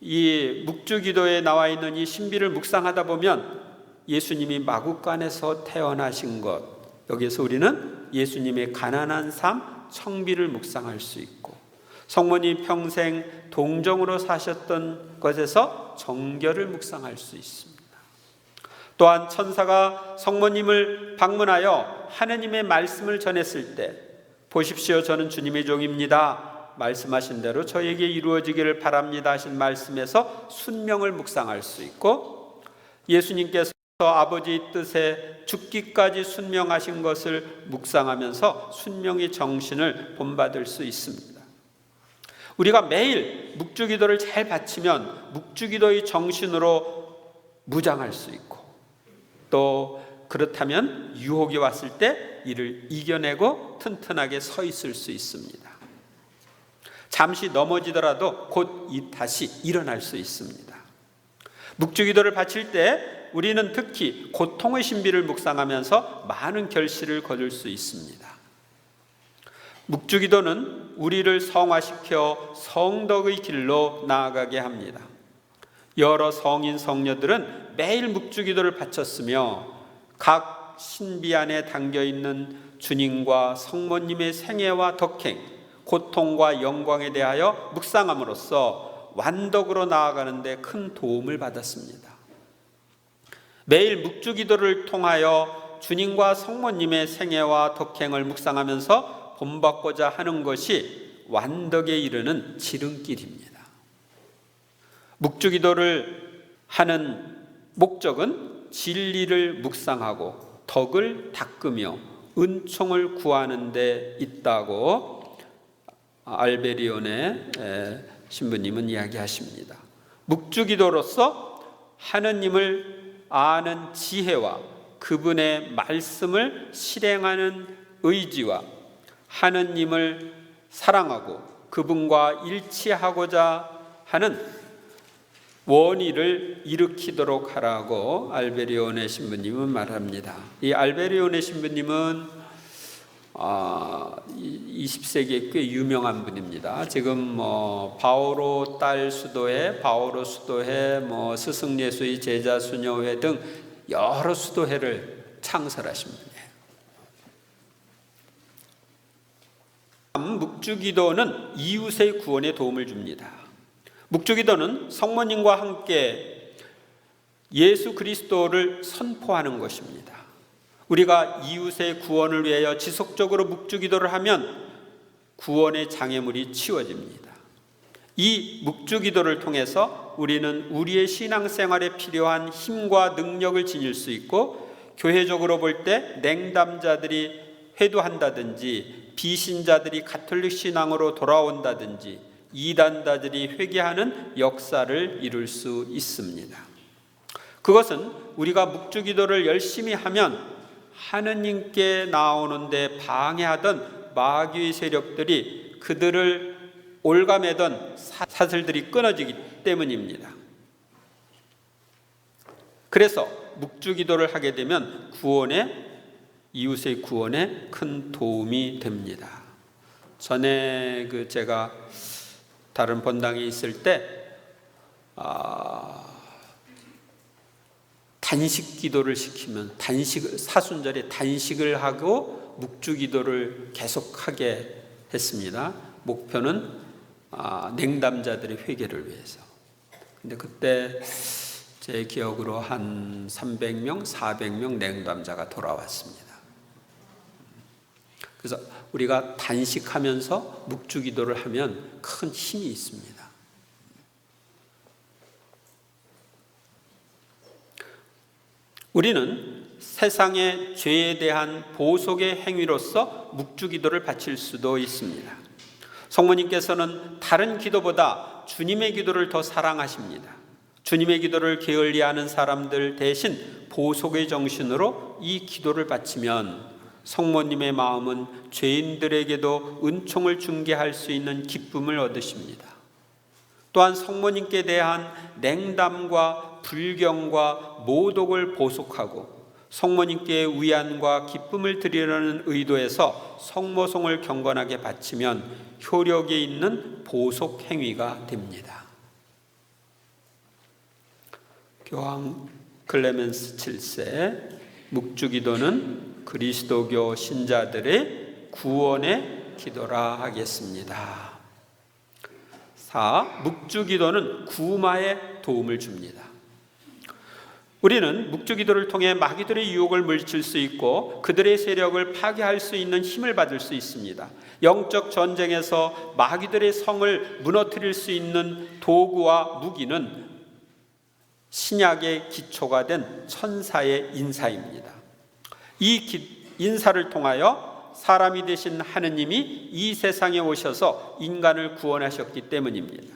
이 묵주기도에 나와 있는 이 신비를 묵상하다 보면 예수님이 마구간에서 태어나신 것, 여기에서 우리는 예수님의 가난한 삶, 청비를 묵상할 수 있고 성모님 평생 동정으로 사셨던 것에서 정결을 묵상할 수 있습니다. 또한 천사가 성모님을 방문하여 하느님의 말씀을 전했을 때 보십시오, 저는 주님의 종입니다. 말씀하신 대로 저에게 이루어지기를 바랍니다 하신 말씀에서 순명을 묵상할 수 있고 예수님께서 아버지 뜻에 죽기까지 순명하신 것을 묵상하면서 순명의 정신을 본받을 수 있습니다. 우리가 매일 묵주기도를 잘 바치면 묵주기도의 정신으로 무장할 수 있고 또 그렇다면 유혹이 왔을 때 이를 이겨내고 튼튼하게 서 있을 수 있습니다. 잠시 넘어지더라도 곧 다시 일어날 수 있습니다. 묵주기도를 바칠 때 우리는 특히 고통의 신비를 묵상하면서 많은 결실을 거둘 수 있습니다. 묵주기도는 우리를 성화시켜 성덕의 길로 나아가게 합니다. 여러 성인 성녀들은 매일 묵주기도를 바쳤으며 각 신비 안에 담겨있는 주님과 성모님의 생애와 덕행, 고통과 영광에 대하여 묵상함으로써 완덕으로 나아가는 데 큰 도움을 받았습니다. 매일 묵주기도를 통하여 주님과 성모님의 생애와 덕행을 묵상하면서 본받고자 하는 것이 완덕에 이르는 지름길입니다. 묵주기도를 하는 목적은 진리를 묵상하고 덕을 닦으며 은총을 구하는 데 있다고 알베리온의 신부님은 이야기하십니다. 묵주기도로서 하느님을 아는 지혜와 그분의 말씀을 실행하는 의지와 하느님을 사랑하고 그분과 일치하고자 하는 원의를 일으키도록 하라고 알베리온의 신부님은 말합니다. 이 알베리온의 신부님은 20세기에 꽤 유명한 분입니다. 지금 바오로 딸 수도회, 바오로 수도회, 스승예수의 제자 수녀회 등 여러 수도회를 창설하신 분이에요. 묵주기도는 이웃의 구원에 도움을 줍니다. 묵주기도는 성모님과 함께 예수 그리스도를 선포하는 것입니다. 우리가 이웃의 구원을 위하여 지속적으로 묵주기도를 하면 구원의 장애물이 치워집니다. 이 묵주기도를 통해서 우리는 우리의 신앙생활에 필요한 힘과 능력을 지닐 수 있고, 교회적으로 볼 때 냉담자들이 회도한다든지 비신자들이 가톨릭 신앙으로 돌아온다든지 이단자들이 회개하는 역사를 이룰 수 있습니다. 그것은 우리가 묵주기도를 열심히 하면 하느님께 나오는데 방해하던 마귀의 세력들이 그들을 올가매던 사슬들이 끊어지기 때문입니다. 그래서 묵주기도를 하게 되면 이웃의 구원에 큰 도움이 됩니다. 전에 제가 다른 본당에 있을 때 단식 기도를 시키면 사순절에 단식을 하고 묵주기도를 계속하게 했습니다. 목표는 냉담자들의 회개를 위해서. 근데 그때 제 기억으로 한 300명, 400명 냉담자가 돌아왔습니다. 그래서 우리가 단식하면서 묵주기도를 하면 큰 힘이 있습니다. 우리는 세상의 죄에 대한 보속의 행위로서 묵주기도를 바칠 수도 있습니다. 성모님께서는 다른 기도보다 주님의 기도를 더 사랑하십니다. 주님의 기도를 게을리하는 사람들 대신 보속의 정신으로 이 기도를 바치면 성모님의 마음은 죄인들에게도 은총을 중개할 수 있는 기쁨을 얻으십니다. 또한 성모님께 대한 냉담과 불경과 모독을 보속하고 성모님께 위안과 기쁨을 드리려는 의도에서 성모송을 경건하게 바치면 효력이 있는 보속 행위가 됩니다. 교황 클레멘스 7세, 묵주기도는 그리스도교 신자들의 구원의 기도라 하겠습니다. 4. 묵주기도는 구마에 도움을 줍니다. 우리는 묵주기도를 통해 마귀들의 유혹을 물리칠 수 있고 그들의 세력을 파괴할 수 있는 힘을 받을 수 있습니다. 영적 전쟁에서 마귀들의 성을 무너뜨릴 수 있는 도구와 무기는 신약의 기초가 된 천사의 인사입니다. 이 인사를 통하여 사람이 되신 하느님이 이 세상에 오셔서 인간을 구원하셨기 때문입니다.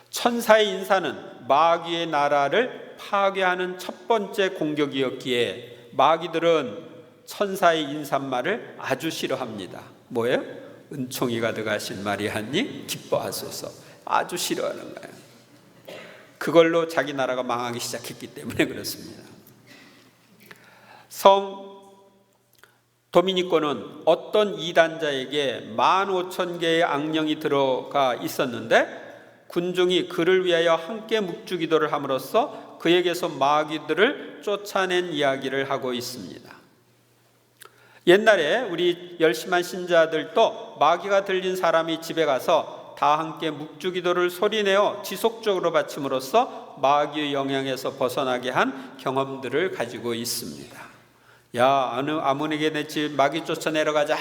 천사의 인사는 마귀의 나라를 파괴하는 첫 번째 공격이었기에 마귀들은 천사의 인사말을 아주 싫어합니다. 뭐예요? 은총이 가득하신 마리아님 기뻐하소서. 아주 싫어하는 거예요. 그걸로 자기 나라가 망하기 시작했기 때문에 그렇습니다. 도미니코는 어떤 이단자에게 15,000개의 악령이 들어가 있었는데 군중이 그를 위하여 함께 묵주기도를 함으로써 그에게서 마귀들을 쫓아낸 이야기를 하고 있습니다. 옛날에 우리 열심한 신자들도 마귀가 들린 사람이 집에 가서 다 함께 묵주기도를 소리내어 지속적으로 바침으로써 마귀의 영향에서 벗어나게 한 경험들을 가지고 있습니다. 야, 아문에게 내 집 마귀 쫓아내러 가자.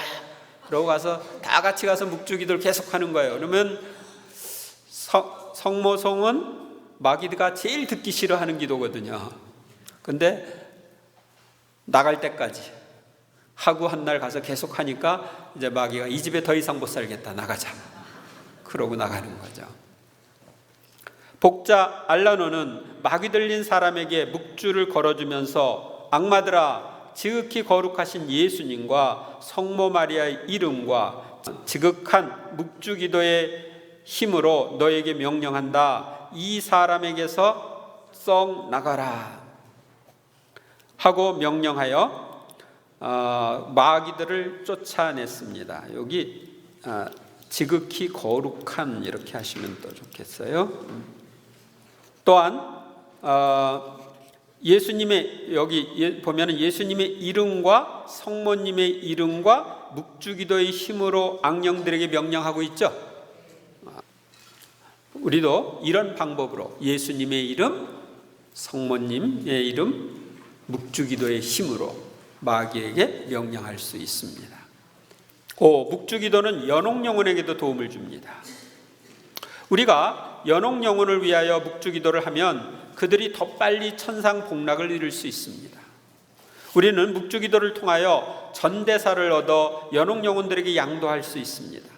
그러고 가서 다 같이 가서 묵주기도를 계속하는 거예요. 그러면 성모송은 마귀가 제일 듣기 싫어하는 기도거든요. 근데 나갈 때까지 하고 한 날 가서 계속 하니까 이제 마귀가 이 집에 더 이상 못 살겠다, 나가자. 그러고 나가는 거죠. 복자 알라노는 마귀 들린 사람에게 묵주를 걸어주면서 악마들아, 지극히 거룩하신 예수님과 성모 마리아의 이름과 지극한 묵주기도의 힘으로 너에게 명령한다. 이 사람에게서 썩 나가라 하고 명령하여 마귀들을 쫓아냈습니다. 여기 지극히 거룩한 이렇게 하시면 또 좋겠어요. 또한 예수님의 여기 보면은 예수님의 이름과 성모님의 이름과 묵주기도의 힘으로 악령들에게 명령하고 있죠. 우리도 이런 방법으로 예수님의 이름, 성모님의 이름, 묵주기도의 힘으로 마귀에게 명령할 수 있습니다. 묵주기도는 연옥영혼에게도 도움을 줍니다. 우리가 연옥영혼을 위하여 묵주기도를 하면 그들이 더 빨리 천상복락을 이룰 수 있습니다. 우리는 묵주기도를 통하여 전대사를 얻어 연옥영혼들에게 양도할 수 있습니다.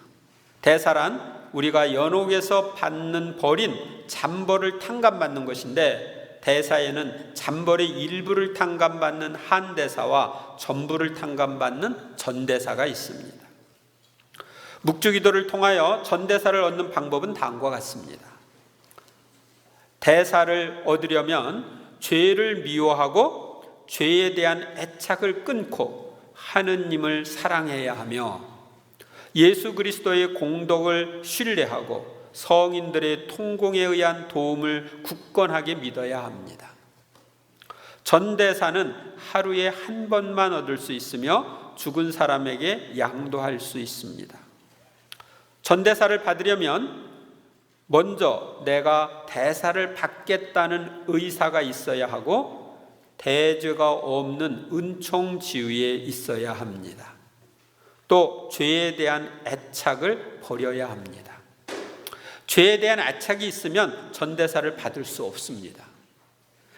대사란 우리가 연옥에서 받는 벌인 잠벌을 탕감받는 것인데, 대사에는 잠벌의 일부를 탕감받는 한대사와 전부를 탕감받는 전대사가 있습니다. 묵주기도를 통하여 전대사를 얻는 방법은 다음과 같습니다. 대사를 얻으려면 죄를 미워하고 죄에 대한 애착을 끊고 하느님을 사랑해야 하며 예수 그리스도의 공덕을 신뢰하고 성인들의 통공에 의한 도움을 굳건하게 믿어야 합니다. 전대사는 하루에 한 번만 얻을 수 있으며 죽은 사람에게 양도할 수 있습니다. 전대사를 받으려면 먼저 내가 대사를 받겠다는 의사가 있어야 하고 대죄가 없는 은총지위에 있어야 합니다. 또 죄에 대한 애착을 버려야 합니다. 죄에 대한 애착이 있으면 전대사를 받을 수 없습니다.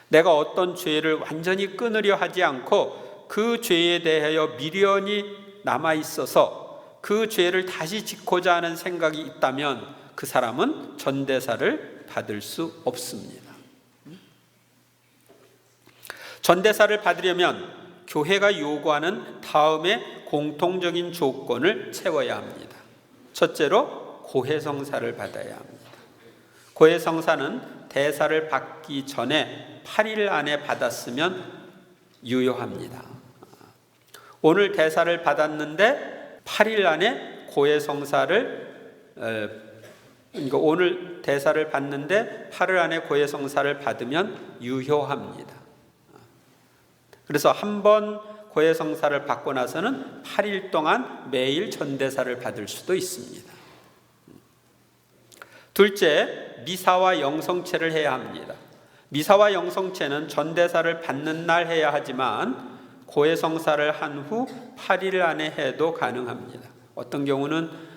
내가 어떤 죄를 완전히 끊으려 하지 않고 그 죄에 대하여 미련이 남아 있어서 그 죄를 다시 짓고자 하는 생각이 있다면 그 사람은 전대사를 받을 수 없습니다. 전대사를 받으려면 교회가 요구하는 다음의 공통적인 조건을 채워야 합니다. 첫째로 고해성사를 받아야 합니다. 고해성사는 대사를 받기 전에 8일 안에 받았으면 유효합니다. 오늘 대사를 받았는데 8일 안에 고해성사를 그러니까 오늘 대사를 받는데 8일 안에 고해성사를 받으면 유효합니다. 그래서 한 번 고해성사를 받고 나서는 8일 동안 매일 전대사를 받을 수도 있습니다. 둘째, 미사와 영성체를 해야 합니다. 미사와 영성체는 전대사를 받는 날 해야 하지만 고해성사를 한 후 8일 안에 해도 가능합니다. 어떤 경우는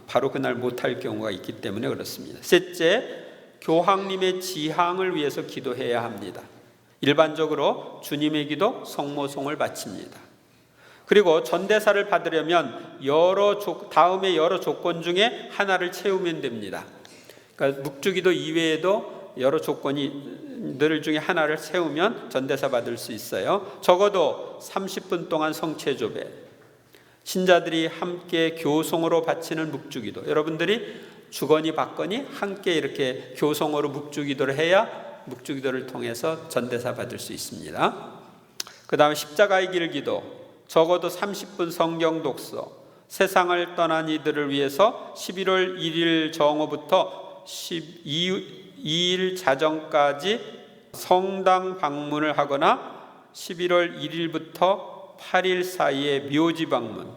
바로 그날 못할 경우가 있기 때문에 그렇습니다. 셋째, 교황님의 지향을 위해서 기도해야 합니다. 일반적으로 주님의 기도, 성모송을 바칩니다. 그리고 전대사를 받으려면 다음에 여러 조건 중에 하나를 채우면 됩니다. 그러니까 묵주기도 이외에도 여러 조건들 중에 하나를 채우면 전대사 받을 수 있어요. 적어도 30분 동안 성체조배, 신자들이 함께 교송으로 바치는 묵주기도, 여러분들이 주거니 받거니 함께 이렇게 교송으로 묵주기도를 해야 묵주기도를 통해서 전대사 받을 수 있습니다. 그 다음에 십자가의 길 기도, 적어도 30분 성경 독서, 세상을 떠난 이들을 위해서 11월 1일 정오부터 12일 자정까지 성당 방문을 하거나 11월 1일부터 8일 사이에 묘지 방문,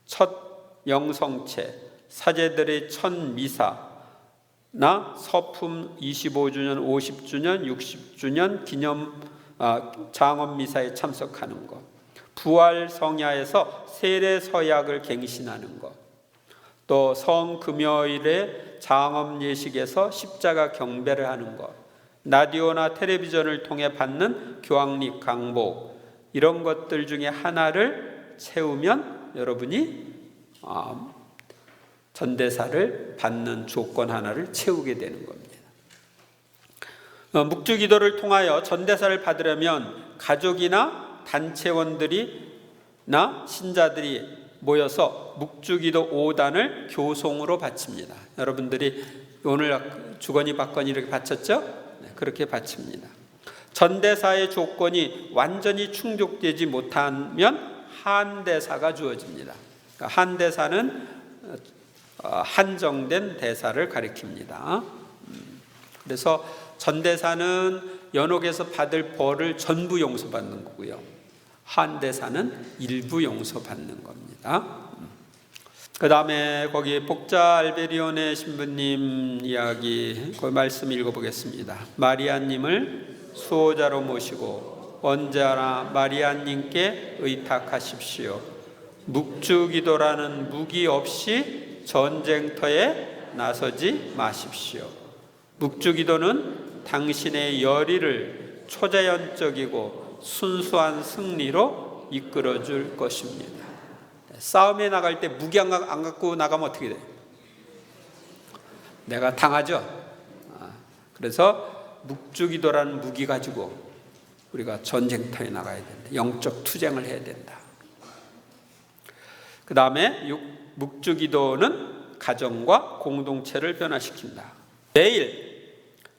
첫 영성체, 사제들의 첫 미사나 서품 25주년, 50주년, 60주년 기념 장엄 미사에 참석하는 것, 부활 성야에서 세례 서약을 갱신하는 것, 또 성금요일에 장엄 예식에서 십자가 경배를 하는 것, 라디오나 텔레비전을 통해 받는 교황립 강복, 이런 것들 중에 하나를 채우면 여러분이 전대사를 받는 조건 하나를 채우게 되는 겁니다. 묵주기도를 통하여 전대사를 받으려면 가족이나 단체원들이나 신자들이 모여서 묵주기도 5단을 교송으로 바칩니다. 여러분들이 오늘 주거니 받거니 이렇게 바쳤죠? 네, 그렇게 바칩니다. 전대사의 조건이 완전히 충족되지 못하면 한대사가 주어집니다. 그러니까 한대사는 한정된 대사를 가리킵니다. 그래서 전대사는 연옥에서 받을 벌을 전부 용서받는 거고요, 한대사는 일부 용서받는 겁니다. 그 다음에 거기 복자 알베리온의 신부님 이야기, 그 말씀 읽어보겠습니다. 마리아님을 수호자로 모시고 언제나 마리아님께 의탁하십시오. 묵주기도라는 무기 없이 전쟁터에 나서지 마십시오. 묵주기도는 당신의 열의를 초자연적이고 순수한 승리로 이끌어줄 것입니다. 싸움에 나갈 때 무기 안 갖고 나가면 어떻게 돼요? 내가 당하죠. 그래서 묵주기도라는 무기 가지고 우리가 전쟁터에 나가야 된다. 영적 투쟁을 해야 된다. 그 다음에 묵주기도는 가정과 공동체를 변화시킨다. 매일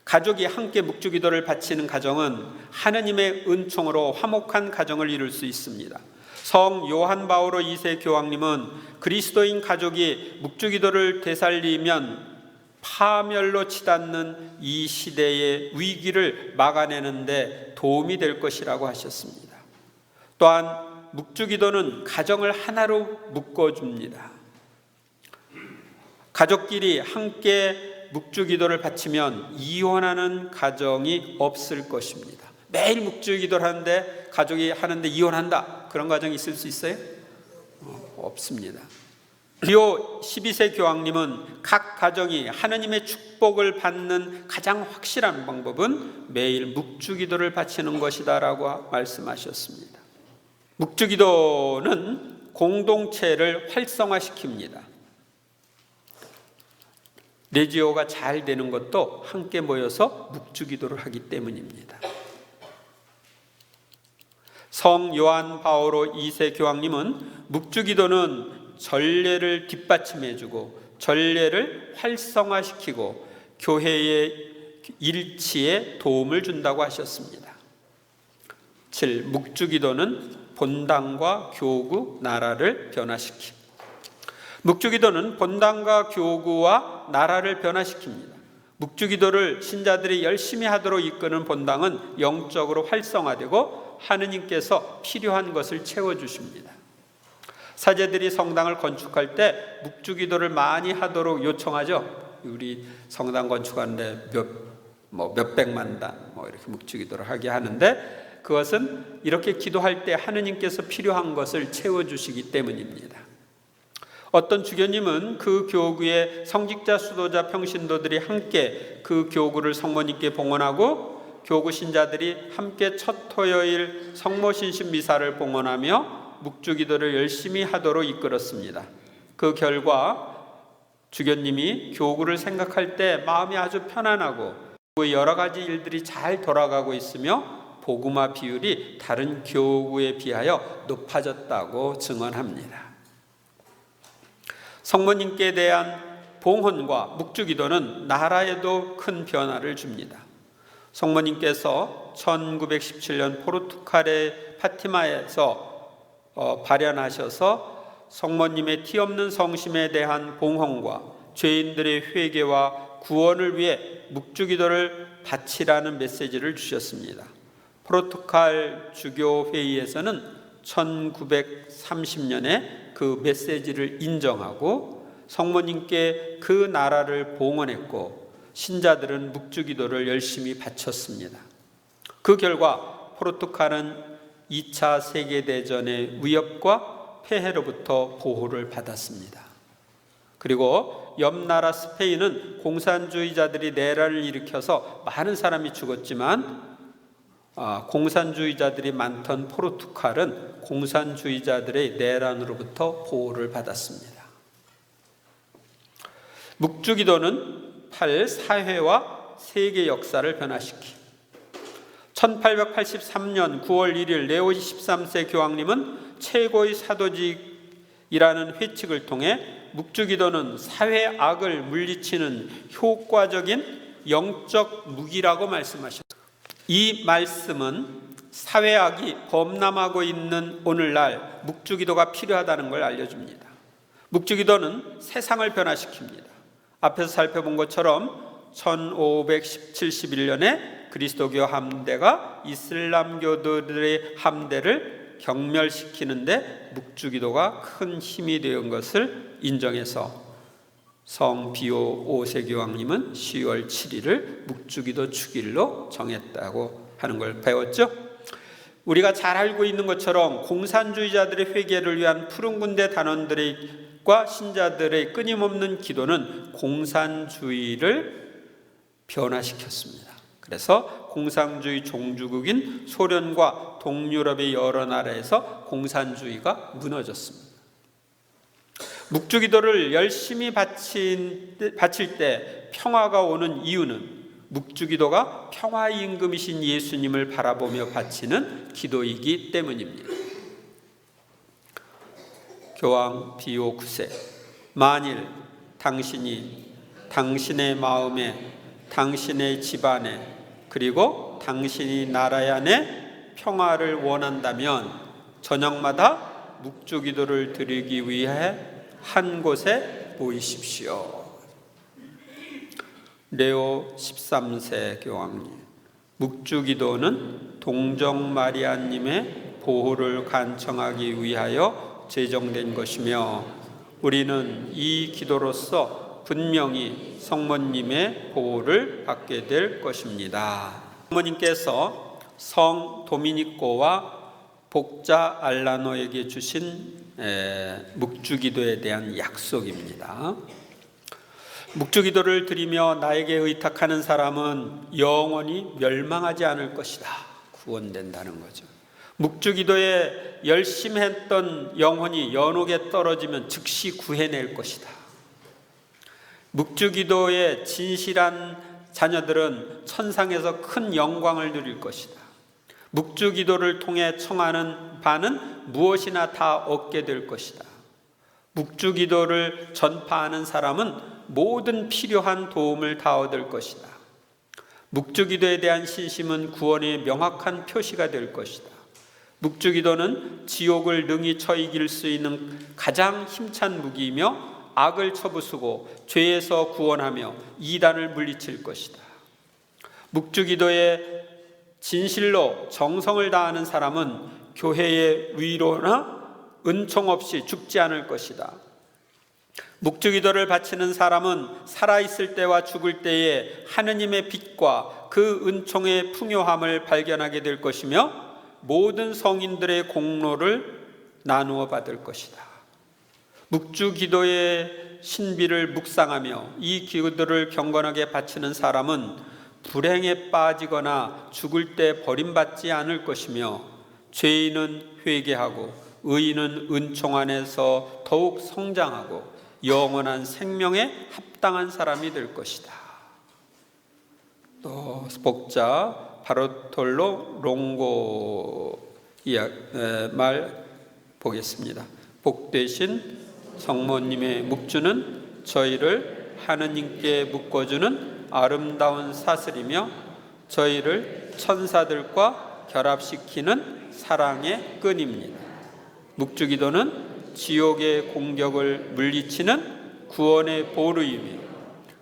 가족이 함께 묵주기도를 바치는 가정은 하느님의 은총으로 화목한 가정을 이룰 수 있습니다. 성 요한 바오로 2세 교황님은 그리스도인 가족이 묵주기도를 되살리면 파멸로 치닫는 이 시대의 위기를 막아내는데 도움이 될 것이라고 하셨습니다. 또한 묵주기도는 가정을 하나로 묶어줍니다. 가족끼리 함께 묵주기도를 바치면 이혼하는 가정이 없을 것입니다. 매일 묵주기도를 하는데 가족이 하는데 이혼한다, 그런 가정이 있을 수 있어요? 없습니다. 리오 12세 교황님은 각 가정이 하느님의 축복을 받는 가장 확실한 방법은 매일 묵주기도를 바치는 것이다 라고 말씀하셨습니다. 묵주기도는 공동체를 활성화시킵니다. 레지오가 잘 되는 것도 함께 모여서 묵주기도를 하기 때문입니다. 성 요한 바오로 2세 교황님은 묵주기도는 전례를 뒷받침해주고 전례를 활성화시키고 교회의 일치에 도움을 준다고 하셨습니다. 7. 묵주기도는 본당과 교구, 나라를 변화시킵니다. 묵주기도는 본당과 교구와 나라를 변화시킵니다. 묵주기도를 신자들이 열심히 하도록 이끄는 본당은 영적으로 활성화되고 하느님께서 필요한 것을 채워주십니다. 사제들이 성당을 건축할 때 묵주기도를 많이 하도록 요청하죠. 우리 성당 건축하는데 몇백만 단 이렇게 묵주기도를 하게 하는데, 그것은 이렇게 기도할 때 하느님께서 필요한 것을 채워주시기 때문입니다. 어떤 주교님은 그 교구의 성직자, 수도자, 평신도들이 함께 그 교구를 성모님께 봉헌하고 교구 신자들이 함께 첫 토요일 성모신신 미사를 봉헌하며 묵주기도를 열심히 하도록 이끌었습니다. 그 결과 주교님이 교구를 생각할 때 마음이 아주 편안하고 여러 가지 일들이 잘 돌아가고 있으며 복음화 비율이 다른 교구에 비하여 높아졌다고 증언합니다. 성모님께 대한 봉헌과 묵주기도는 나라에도 큰 변화를 줍니다. 성모님께서 1917년 포르투갈의 파티마에서 발현하셔서 성모님의 티 없는 성심에 대한 봉헌과 죄인들의 회개와 구원을 위해 묵주기도를 바치라는 메시지를 주셨습니다. 포르투갈 주교회의에서는 1930년에 그 메시지를 인정하고 성모님께 그 나라를 봉헌했고 신자들은 묵주기도를 열심히 바쳤습니다. 그 결과 포르투갈은 2차 세계대전의 위협과 폐해로부터 보호를 받았습니다. 그리고 옆나라 스페인은 공산주의자들이 내란을 일으켜서 많은 사람이 죽었지만 공산주의자들이 많던 포르투갈은 공산주의자들의 내란으로부터 보호를 받았습니다. 묵주기도는 사회와 세계 역사를 변화시키 1883년 9월 1일 레오 13세 교황님은 최고의 사도직이라는 회칙을 통해 묵주기도는 사회 악을 물리치는 효과적인 영적 무기라고 말씀하셨습니다. 이 말씀은 사회 악이 범람하고 있는 오늘날 묵주기도가 필요하다는 걸 알려줍니다. 묵주기도는 세상을 변화시킵니다. 앞에서 살펴본 것처럼 1571년에 그리스도교 함대가 이슬람교들의 함대를 경멸시키는데 묵주기도가 큰 힘이 되는 것을 인정해서 성 비오 5세 교황님은 10월 7일을 묵주기도 축일로 정했다고 하는 걸 배웠죠. 우리가 잘 알고 있는 것처럼 공산주의자들의 회개를 위한 푸른 군대 단원들과 신자들의 끊임없는 기도는 공산주의를 변화시켰습니다. 그래서 공산주의 종주국인 소련과 동유럽의 여러 나라에서 공산주의가 무너졌습니다. 묵주기도를 열심히 바칠 때 평화가 오는 이유는 묵주기도가 평화의 임금이신 예수님을 바라보며 바치는 기도이기 때문입니다. 교황 비오 9세, 만일 당신이 당신의 마음에, 당신의 집안에, 그리고 당신이 나라 안에 평화를 원한다면 저녁마다 묵주기도를 드리기 위해 한 곳에 모이십시오. 레오 13세 교황님, 묵주기도는 동정마리아님의 보호를 간청하기 위하여 제정된 것이며 우리는 이 기도로서 분명히 성모님의 보호를 받게 될 것입니다. 성모님께서 성 도미니코와 복자 알라노에게 주신 묵주기도에 대한 약속입니다. 묵주기도를 드리며 나에게 의탁하는 사람은 영원히 멸망하지 않을 것이다. 구원된다는 거죠. 묵주기도에 열심히 했던 영혼이 연옥에 떨어지면 즉시 구해낼 것이다. 묵주기도에 진실한 자녀들은 천상에서 큰 영광을 누릴 것이다. 묵주기도를 통해 청하는 바는 무엇이나 다 얻게 될 것이다. 묵주기도를 전파하는 사람은 모든 필요한 도움을 다 얻을 것이다. 묵주기도에 대한 신심은 구원의 명확한 표시가 될 것이다. 묵주기도는 지옥을 능히 이길 수 있는 가장 힘찬 무기이며 악을 쳐부수고 죄에서 구원하며 이단을 물리칠 것이다. 묵주기도에 진실로 정성을 다하는 사람은 교회의 위로나 은총 없이 죽지 않을 것이다. 묵주기도를 바치는 사람은 살아있을 때와 죽을 때에 하느님의 빛과 그 은총의 풍요함을 발견하게 될 것이며 모든 성인들의 공로를 나누어 받을 것이다. 묵주기도의 신비를 묵상하며 이 기도를 경건하게 바치는 사람은 불행에 빠지거나 죽을 때 버림받지 않을 것이며 죄인은 회개하고 의인은 은총 안에서 더욱 성장하고 영원한 생명에 합당한 사람이 될 것이다. 또 복자 바르톨로 롱고 말 보겠습니다. 복되신 성모님의 묵주는 저희를 하느님께 묶어주는 아름다운 사슬이며 저희를 천사들과 결합시키는 사랑의 끈입니다. 묵주기도는 지옥의 공격을 물리치는 구원의 보루이며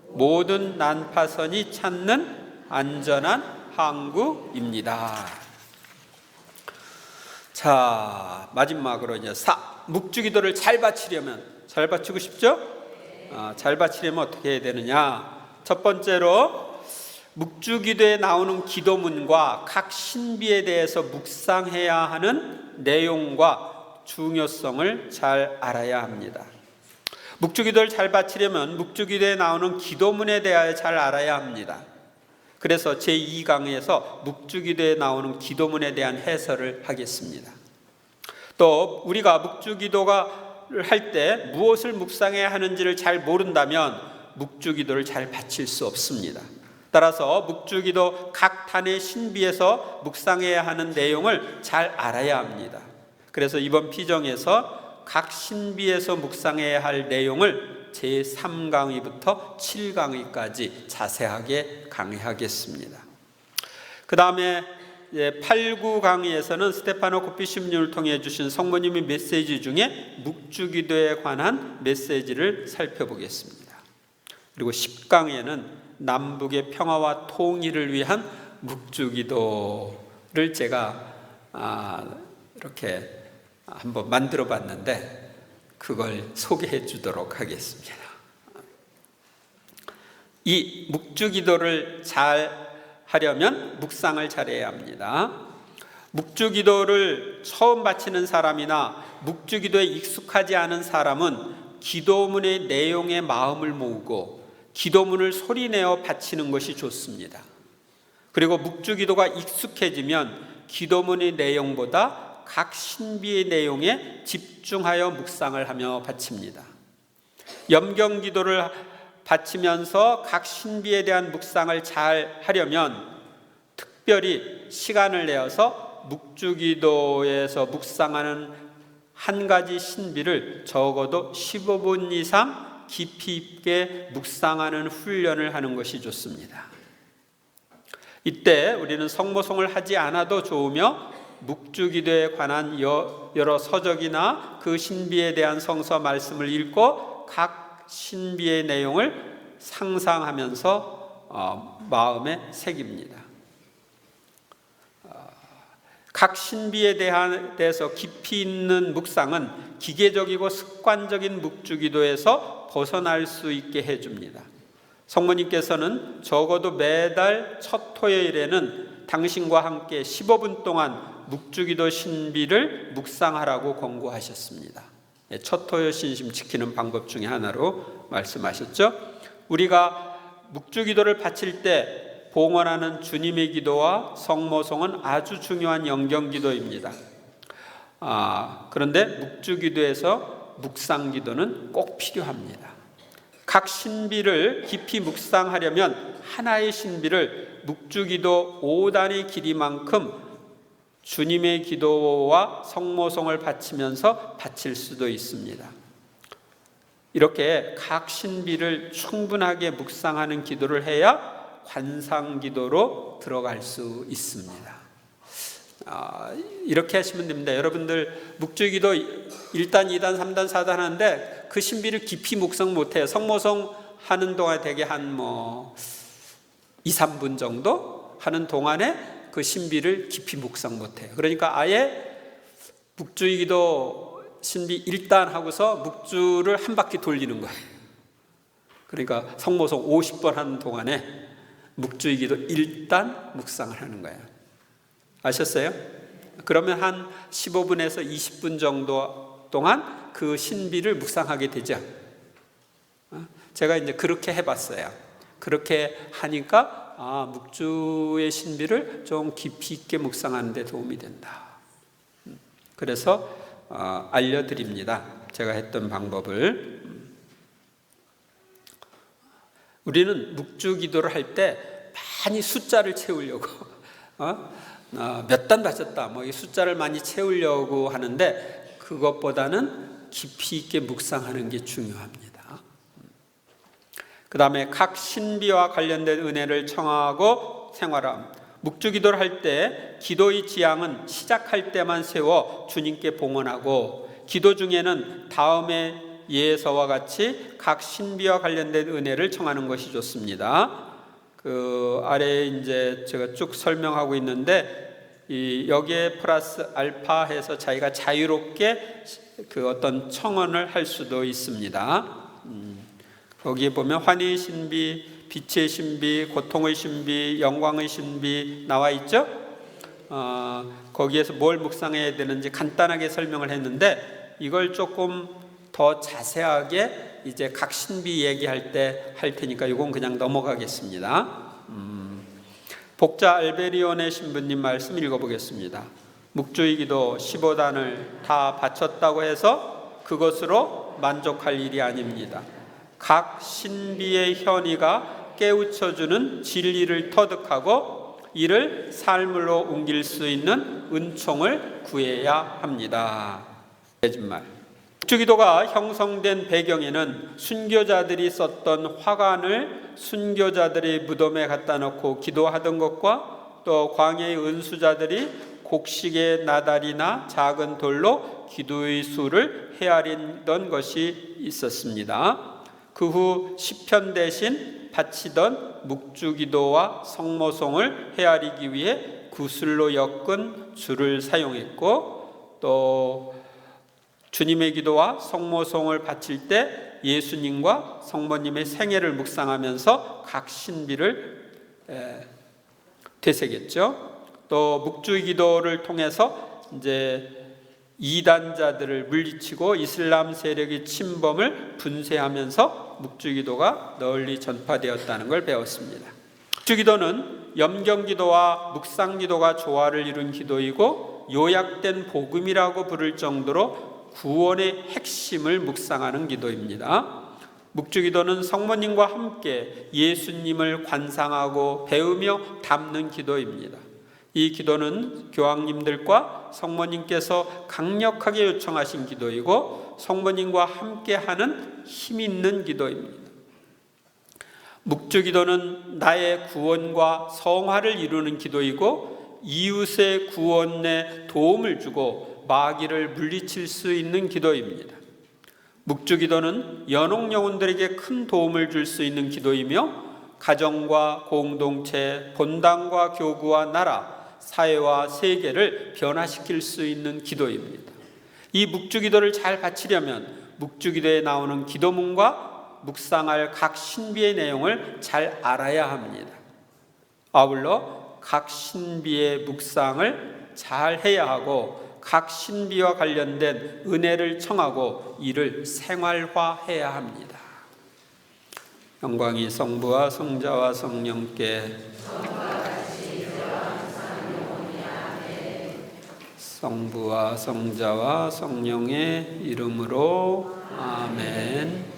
모든 난파선이 찾는 안전한 항구입니다. 자, 마지막으로 이제 묵주기도를 잘 바치려면, 잘 바치고 싶죠? 잘 바치려면 어떻게 해야 되느냐? 첫 번째로 묵주기도에 나오는 기도문과 각 신비에 대해서 묵상해야 하는 내용과 중요성을 잘 알아야 합니다. 묵주기도를 잘 바치려면 묵주기도에 나오는 기도문에 대하여 잘 알아야 합니다. 그래서 제2강에서 묵주기도에 나오는 기도문에 대한 해설을 하겠습니다. 또 우리가 묵주기도를 할 때 무엇을 묵상해야 하는지를 잘 모른다면 묵주기도를 잘 바칠 수 없습니다. 따라서 묵주기도 각 단의 신비에서 묵상해야 하는 내용을 잘 알아야 합니다. 그래서 이번 피정에서 각 신비에서 묵상해야 할 내용을 제3강의부터 7강의까지 자세하게 강의하겠습니다. 그 다음에 8, 9강의에서는 스테파노 코피심님을 통해 주신 성모님의 메시지 중에 묵주기도에 관한 메시지를 살펴보겠습니다. 그리고 10강에는 남북의 평화와 통일을 위한 묵주기도를 제가 이렇게 한번 만들어 봤는데 그걸 소개해 주도록 하겠습니다. 이 묵주기도를 잘 하려면 묵상을 잘해야 합니다. 묵주기도를 처음 바치는 사람이나 묵주기도에 익숙하지 않은 사람은 기도문의 내용에 마음을 모으고 기도문을 소리내어 바치는 것이 좋습니다. 그리고 묵주기도가 익숙해지면 기도문의 내용보다 각 신비의 내용에 집중하여 묵상을 하며 바칩니다. 염경기도를 바치면서 각 신비에 대한 묵상을 잘 하려면 특별히 시간을 내어서 묵주기도에서 묵상하는 한 가지 신비를 적어도 15분 이상 깊이 있게 묵상하는 훈련을 하는 것이 좋습니다. 이때 우리는 성모송을 하지 않아도 좋으며 묵주기도에 관한 여러 서적이나 그 신비에 대한 성서 말씀을 읽고 각 신비의 내용을 상상하면서 마음에 새깁니다. 각 신비에 대해서 깊이 있는 묵상은 기계적이고 습관적인 묵주기도에서 벗어날 수 있게 해줍니다. 성모님께서는 적어도 매달 첫 토요일에는 당신과 함께 15분 동안 묵주기도 신비를 묵상하라고 권고하셨습니다. 첫 토요 신심 지키는 방법 중에 하나로 말씀하셨죠. 우리가 묵주기도를 바칠 때 봉헌하는 주님의 기도와 성모송은 아주 중요한 영경기도입니다. 그런데 묵주기도에서 묵상기도는 꼭 필요합니다. 각 신비를 깊이 묵상하려면 하나의 신비를 묵주기도 5단의 길이만큼 주님의 기도와 성모송을 바치면서 바칠 수도 있습니다. 이렇게 각 신비를 충분하게 묵상하는 기도를 해야 관상기도로 들어갈 수 있습니다. 이렇게 하시면 됩니다. 여러분들 묵주기도 1단, 2단, 3단, 4단 하는데 그 신비를 깊이 묵상 못해요. 성모송 하는 동안에 대개 한 2, 3분 정도 하는 동안에 그 신비를 깊이 묵상 못해요. 그러니까 아예 묵주기도 신비 1단 하고서 묵주를 한 바퀴 돌리는 거예요. 그러니까 성모송 50번 하는 동안에 묵주기도 1단 묵상을 하는 거예요. 아셨어요? 그러면 한 15분에서 20분 정도 동안 그 신비를 묵상하게 되죠. 제가 이제 그렇게 해봤어요. 그렇게 하니까 묵주의 신비를 좀 깊이 있게 묵상하는 데 도움이 된다. 그래서 알려드립니다. 제가 했던 방법을. 우리는 묵주기도를 할 때 많이 숫자를 채우려고 몇 단 바쳤다 이 숫자를 많이 채우려고 하는데 그것보다는 깊이 있게 묵상하는 게 중요합니다. 그 다음에 각 신비와 관련된 은혜를 청하고 생활함. 묵주기도를 할 때 기도의 지향은 시작할 때만 세워 주님께 봉헌하고 기도 중에는 다음의 예서와 같이 각 신비와 관련된 은혜를 청하는 것이 좋습니다. 그 아래에 이제 제가 쭉 설명하고 있는데 여기에 플러스 알파 해서 자기가 자유롭게 그 어떤 청원을 할 수도 있습니다. 거기에 보면 환희의 신비, 빛의 신비, 고통의 신비, 영광의 신비 나와 있죠. 거기에서 뭘 묵상해야 되는지 간단하게 설명을 했는데 이걸 조금 더 자세하게 이제 각 신비 얘기할 때 할 테니까 이건 그냥 넘어가겠습니다. 복자 알베리온의 신부님 말씀 읽어보겠습니다. 묵주의 기도 15단을 다 바쳤다고 해서 그것으로 만족할 일이 아닙니다. 각 신비의 현이가 깨우쳐주는 진리를 터득하고 이를 삶으로 옮길 수 있는 은총을 구해야 합니다. 말. 묵주기도가 형성된 배경에는 순교자들이 썼던 화관을 순교자들의 무덤에 갖다 놓고 기도하던 것과 또 광야의 은수자들이 곡식의 나달이나 작은 돌로 기도의 수를 헤아리던 것이 있었습니다. 그 후 시편 대신 바치던 묵주기도와 성모송을 헤아리기 위해 구슬로 엮은 줄을 사용했고 또 주님의 기도와 성모송을 바칠 때 예수님과 성모님의 생애를 묵상하면서 각 신비를 되새겼죠. 또 묵주의 기도를 통해서 이제 이단자들을 물리치고 이슬람 세력의 침범을 분쇄하면서 묵주의 기도가 널리 전파되었다는 걸 배웠습니다. 묵주의 기도는 염경 기도와 묵상 기도가 조화를 이룬 기도이고 요약된 복음이라고 부를 정도로 구원의 핵심을 묵상하는 기도입니다. 묵주기도는 성모님과 함께 예수님을 관상하고 배우며 담는 기도입니다. 이 기도는 교황님들과 성모님께서 강력하게 요청하신 기도이고 성모님과 함께하는 힘 있는 기도입니다. 묵주기도는 나의 구원과 성화를 이루는 기도이고 이웃의 구원에 도움을 주고 마귀를 물리칠 수 있는 기도입니다. 묵주기도는 연옥 영혼들에게 큰 도움을 줄 수 있는 기도이며 가정과 공동체, 본당과 교구와 나라, 사회와 세계를 변화시킬 수 있는 기도입니다. 이 묵주기도를 잘 바치려면 묵주기도에 나오는 기도문과 묵상할 각 신비의 내용을 잘 알아야 합니다. 아울러 각 신비의 묵상을 잘 해야 하고 각 신비와 관련된 은혜를 청하고 이를 생활화해야 합니다. 영광이 성부와 성자와 성령께 성부와 성자와 성령의 이름으로 아멘.